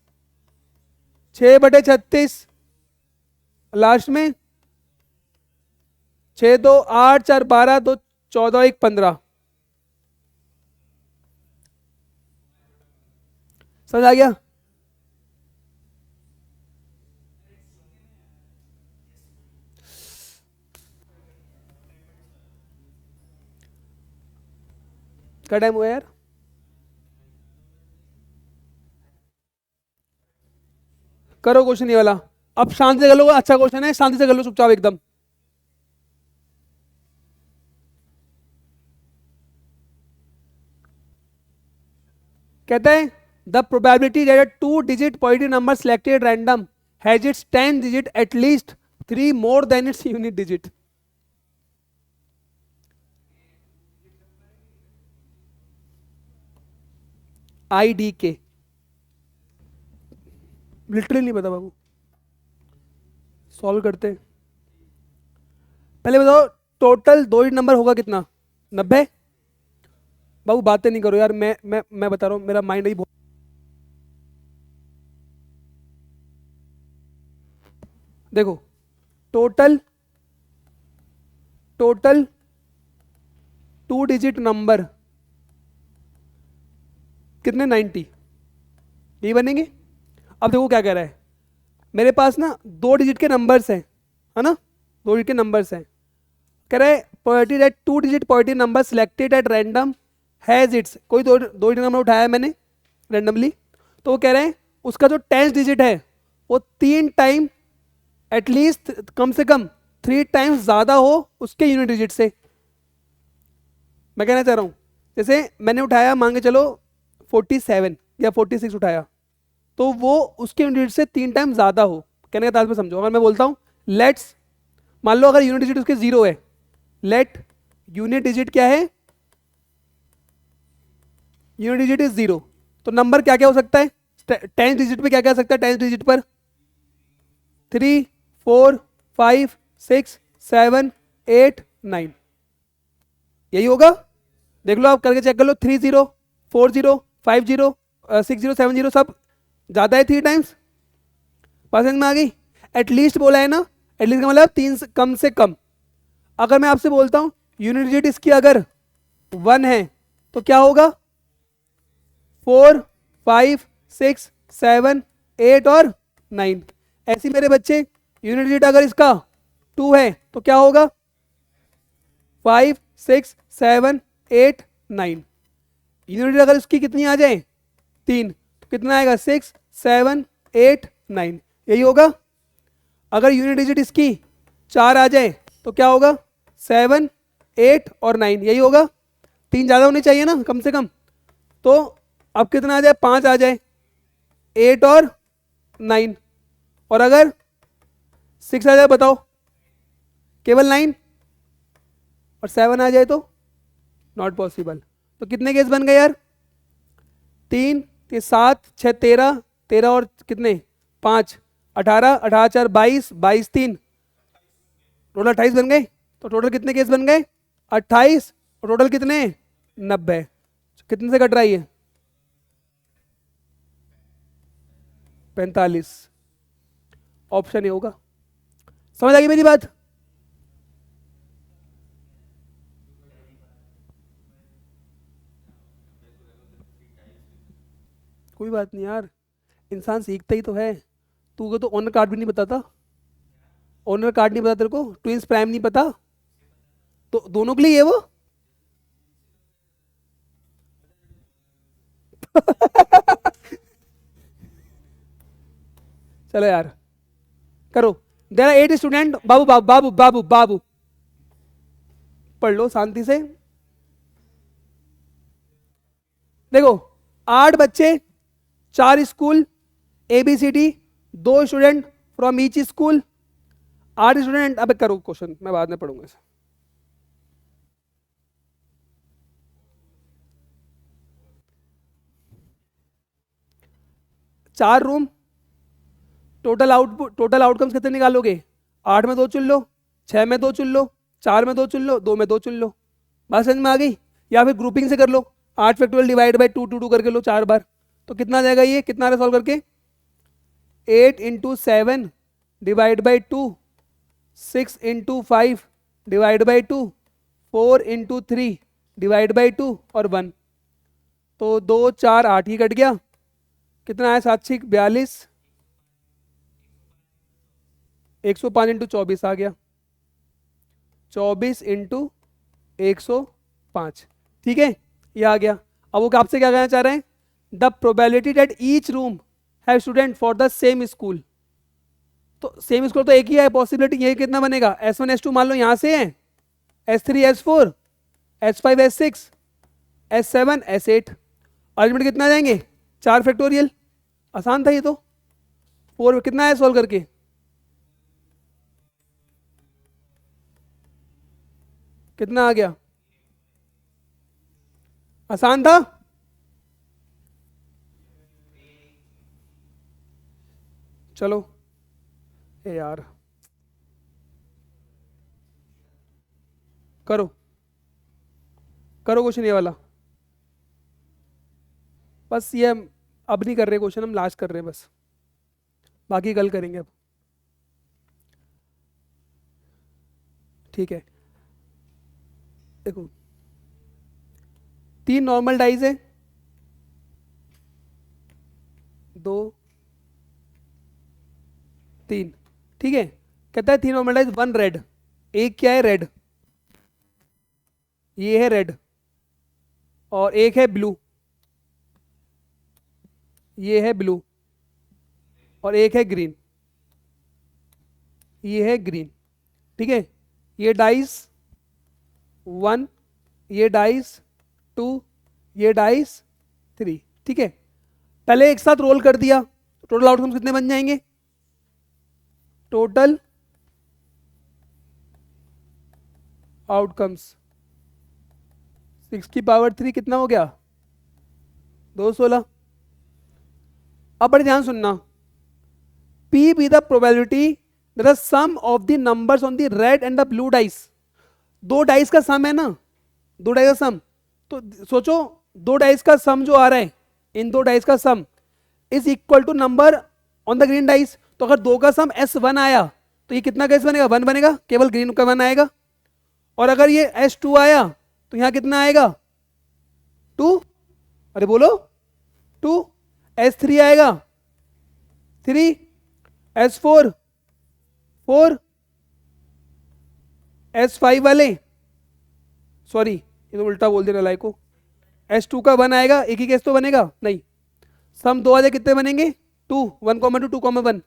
6/36, लास्ट में 6 2 8 4 12 2 14 1 15। समझ आ गया, क्या टाइम हुआ यार, करो क्वेश्चन ये वाला, अब शांति से कर लो, अच्छा क्वेश्चन है, शांति से कर लो चुपचाप एकदम। कहता है the probability that a 2 digit positive number selected random has its 10 digit at least 3 more than its unit digit. IDK literally नहीं पता बाबू, सॉल्व करते हैं। पहले बताओ टोटल 2 डिजिट नंबर होगा कितना, 90। बाबू बातें नहीं करो यार, मैं बता रहा हूँ, मेरा माइंड ही बहुत, देखो टोटल टोटल 2 डिजिट नंबर कितने 90, यही बनेंगे। अब देखो क्या कह रहा है, मेरे पास ना 2 डिजिट के नंबर्स हैं, है ना, 2 डिजिट के नंबर्स हैं, कह रहा है probability that 2 digit positive number selected at random has its, कोई दो डिजिट नंबर उठाया है मैंने रैंडमली, तो वो कह रहे हैं उसका जो 10th डिजिट है वो 3 टाइम एटलीस्ट, कम से कम 3 टाइम्स ज्यादा हो उसके यूनिट डिजिट से। मैं कहना चाह रहा हूँ जैसे मैंने उठाया मान के चलो 47 या 46 उठाया, तो वो उसके यूनिट डिजिट से 3 टाइम ज्यादा हो, कहने का तात्पर्य समझो। अगर मैं बोलता हूँ लेट्स, मान लो अगर यूनिट डिजिट उसके 0 है, लेट यूनिट डिजिट क्या है, यूनिट डिजिट इज 0, तो नंबर क्या क्या हो सकता है 10th डिजिट पे, क्या क्या हो सकता है 10th डिजिट पर, 3 4 5 6 7 8 9, यही होगा। देख लो आप करके चेक कर लो, 30 40 50 60 70 सब ज्यादा है 3 टाइम्स, पास में आ गई। एटलीस्ट बोला है ना, एटलीस्ट का मतलब 3 कम से कम। अगर मैं आपसे बोलता हूं यूनिट डिजिट इसकी अगर 1 है तो क्या होगा 4 5 6 7 8 और 9। ऐसी मेरे बच्चे यूनिट डिजिट अगर इसका 2 है तो क्या होगा 5 6 7 8 9। यूनिट डिजिट अगर इसकी कितनी आ जाए 3 तो कितना आएगा 6 7 8 9, यही होगा। अगर यूनिट डिजिट इसकी 4 आ जाए तो क्या होगा 7 8 और 9, यही होगा। 3 ज़्यादा होने चाहिए ना कम से कम। तो अब कितना आ जाए 5 आ जाए 8 और 9, और अगर 6 आ जाए बताओ केवल 9 और 7 आ जाए तो नॉट पॉसिबल। तो कितने केस बन गए यार 3 ये 7 6 13 13 और कितने 5 18 18 4 22 22 3 टोटल 28 बन गए। तो टोटल कितने केस बन गए 28 और टोटल कितने 90। कितने से कट रहा है ये 45। ऑप्शन ये होगा। समझ आ गई मेरी बात। कोई बात नहीं यार, इंसान सीखता ही तो है। तू को तो ऑनर कार्ड भी नहीं बताता, ऑनर कार्ड नहीं पता तेरे को, ट्विंस प्राइम नहीं पता, तो दोनों के लिए ये वो चलो यार करो। There are 8 student. बाबू बाबू बाबू बाबू बाबू पढ़ लो शांति से। देखो 8 बच्चे 4 school ABCD, 2 student from each school. 8 student. अब करो क्वेश्चन, मैं बाद में पढ़ूंगा इसे। चार room, total output total outcomes कितने निकालोगे 8 में 2 चुन लो, 6 में 2 चुन लो, 4 में 2 चुन लो, 2 में 2 चुन लो। बात समझ में आ गई। या फिर ग्रुपिंग से कर लो 8 फैक्टोरियल डिवाइड बाई 2 2 2 करके लो 4 बार। तो कितना आ जाएगा ये, कितना आ रहा सॉल्व करके 8 into 7 divide by 2, 6 into 5 divide by 2, 4 into 3 divide by 2 और 1। तो 2 4 8 ही कट गया। कितना आया 7 6 42, 105 इंटू 24 आ गया, 24 इंटू 105। ठीक है ये आ गया। अब वो आपसे क्या कहना चाह रहे हैं, the probability that each room have student for the same school. तो सेम स्कूल तो एक ही है पॉसिबिलिटी, ये कितना बनेगा S1 S2 मान लो यहाँ से है, S3 S4 S5 S6 S7 S8। Ultimate कितना आ जाएंगे 4 फैक्टोरियल। आसान था ये तो। 4 कितना है सॉल्व करके, कितना आ गया, आसान था। चलो ए यार करो करो क्वेश्चन ये वाला। बस ये हम अब नहीं कर रहे क्वेश्चन, हम लास्ट कर रहे हैं बस, बाकी कल करेंगे अब। ठीक है देखो 3 नॉर्मल डाइज है, 2 3। ठीक है कहता है 3 नॉर्मल डाइज 1 रेड। एक क्या है रेड, ये है रेड, और एक है ब्लू, ये है ब्लू, और एक है ग्रीन, ये है ग्रीन। ठीक है ये डाइस 1, ये डाइस 2, ये डाइस 3। ठीक है पहले एक साथ रोल कर दिया, टोटल आउटकम्स कितने बन जाएंगे, टोटल आउटकम्स 6 की पावर 3 कितना हो गया 216। अब बड़े ध्यान सुनना, P be the probability that the sum of the numbers on the red and the blue dice। 2 dice का सम है ना, 2 डाइस का सम। तो सोचो 2 डाइस का सम जो आ रहा है, इन 2 डाइस का sum is equal to number on the green dice. तो अगर 2 का सम S1 आया तो ये कितना केस बनेगा 1 बनेगा, केवल ग्रीन का 1 आएगा। और अगर ये S2 आया तो यहाँ कितना आएगा 2, अरे बोलो 2। S3 आएगा 3, S4 4, S5 वाले, सॉरी ये तो उल्टा बोल देना लाइक को, S2 का 1 आएगा, एक ही केस तो बनेगा नहीं, सम 2 वाले कितने बनेंगे 2, 1,2, 2,1,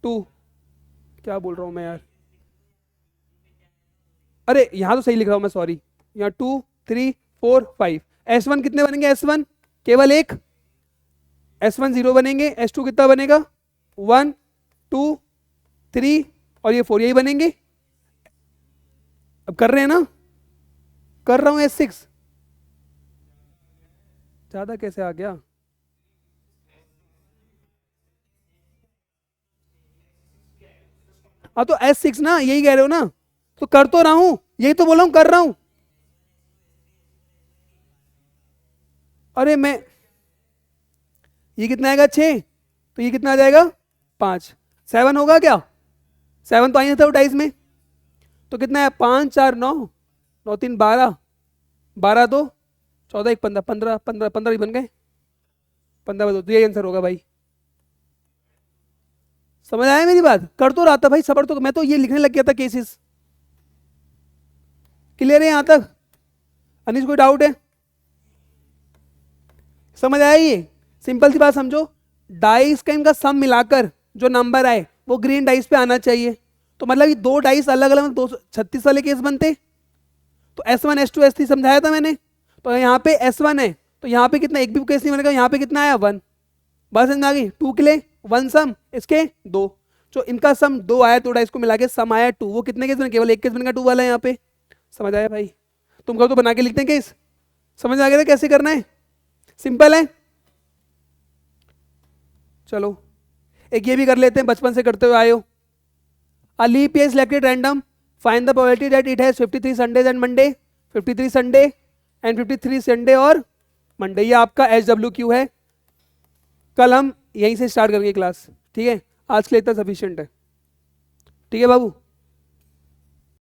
2, क्या बोल रहा हूँ मैं यार, अरे यहाँ तो सही लिख रहा हूँ मैं, सॉरी, यहाँ 2, 3, 4, 5, S1 कितने बनेंगे, S1 केवल एक, S1 0 बनेंगे, S2 कितना बनेगा 1, 2, 3 और ये 4, यही बनेंगे। अब कर रहे हैं ना, कर रहा हूँ S6, ज्यादा कैसे आ गया, हाँ तो S6 ना, यही कह रहे हो ना, तो कर तो रहा हूं, यही तो बोला हूं कर रहा हूं, अरे मैं, ये कितना आएगा 6, तो ये कितना आ जाएगा 5, 7 होगा क्या, 7 तो आई था 28 में, तो कितना है 5, 4, 9, 9, 3, 12, 12 तो 14, 1, 15, 15, 15, 15 ही बन गए, 15 बदो, तो यही आंसर होगा भाई। समझ आया मेरी बात, कर तो रहा था भाई सबर, तो मैं तो ये लिखने लग गया था केसेस। क्लियर है यहां तक, अनिश कोई डाउट है, समझ आया ये, सिंपल सी बात समझो, डाइस का इनका सम मिलाकर जो नंबर आए वो ग्रीन डाइस पे आना चाहिए, तो मतलब ये 2 डाइस अलग अलग 236 वाले केस बनते, तो S1 S2 S3 समझाया था मैंने, तो यहाँ पे S1 है, तो यहाँ पे कितना, एक भी केस नहीं बनेगा, यहाँ पे कितना आया 1, बस समझ में आ गई, 2 के लिए 1 सम, इसके 2, जो इनका सम 2 आया, तो डाइस को मिला के सम आया 2, वो कितने केस बने, केवल एक केस बनेगा 2 वाला यहाँ पे, समझ आया भाई, तुम कहो तो बना के लिखते हैं केस, समझ आ गया था कैसे करना है, सिंपल है। चलो एक ये भी कर लेते हैं, बचपन से करते हुए आए हो, a leap year is selected random, find the probability that it has 53 Sundays and Monday, 53 Sunday and 53 Sunday और Monday, ये आपका SWQ है, कल हम यहीं से स्टार्ट करेंगे क्लास, ठीक है, आज के लिए इतना सफिशिएंट है, ठीक है बाबू।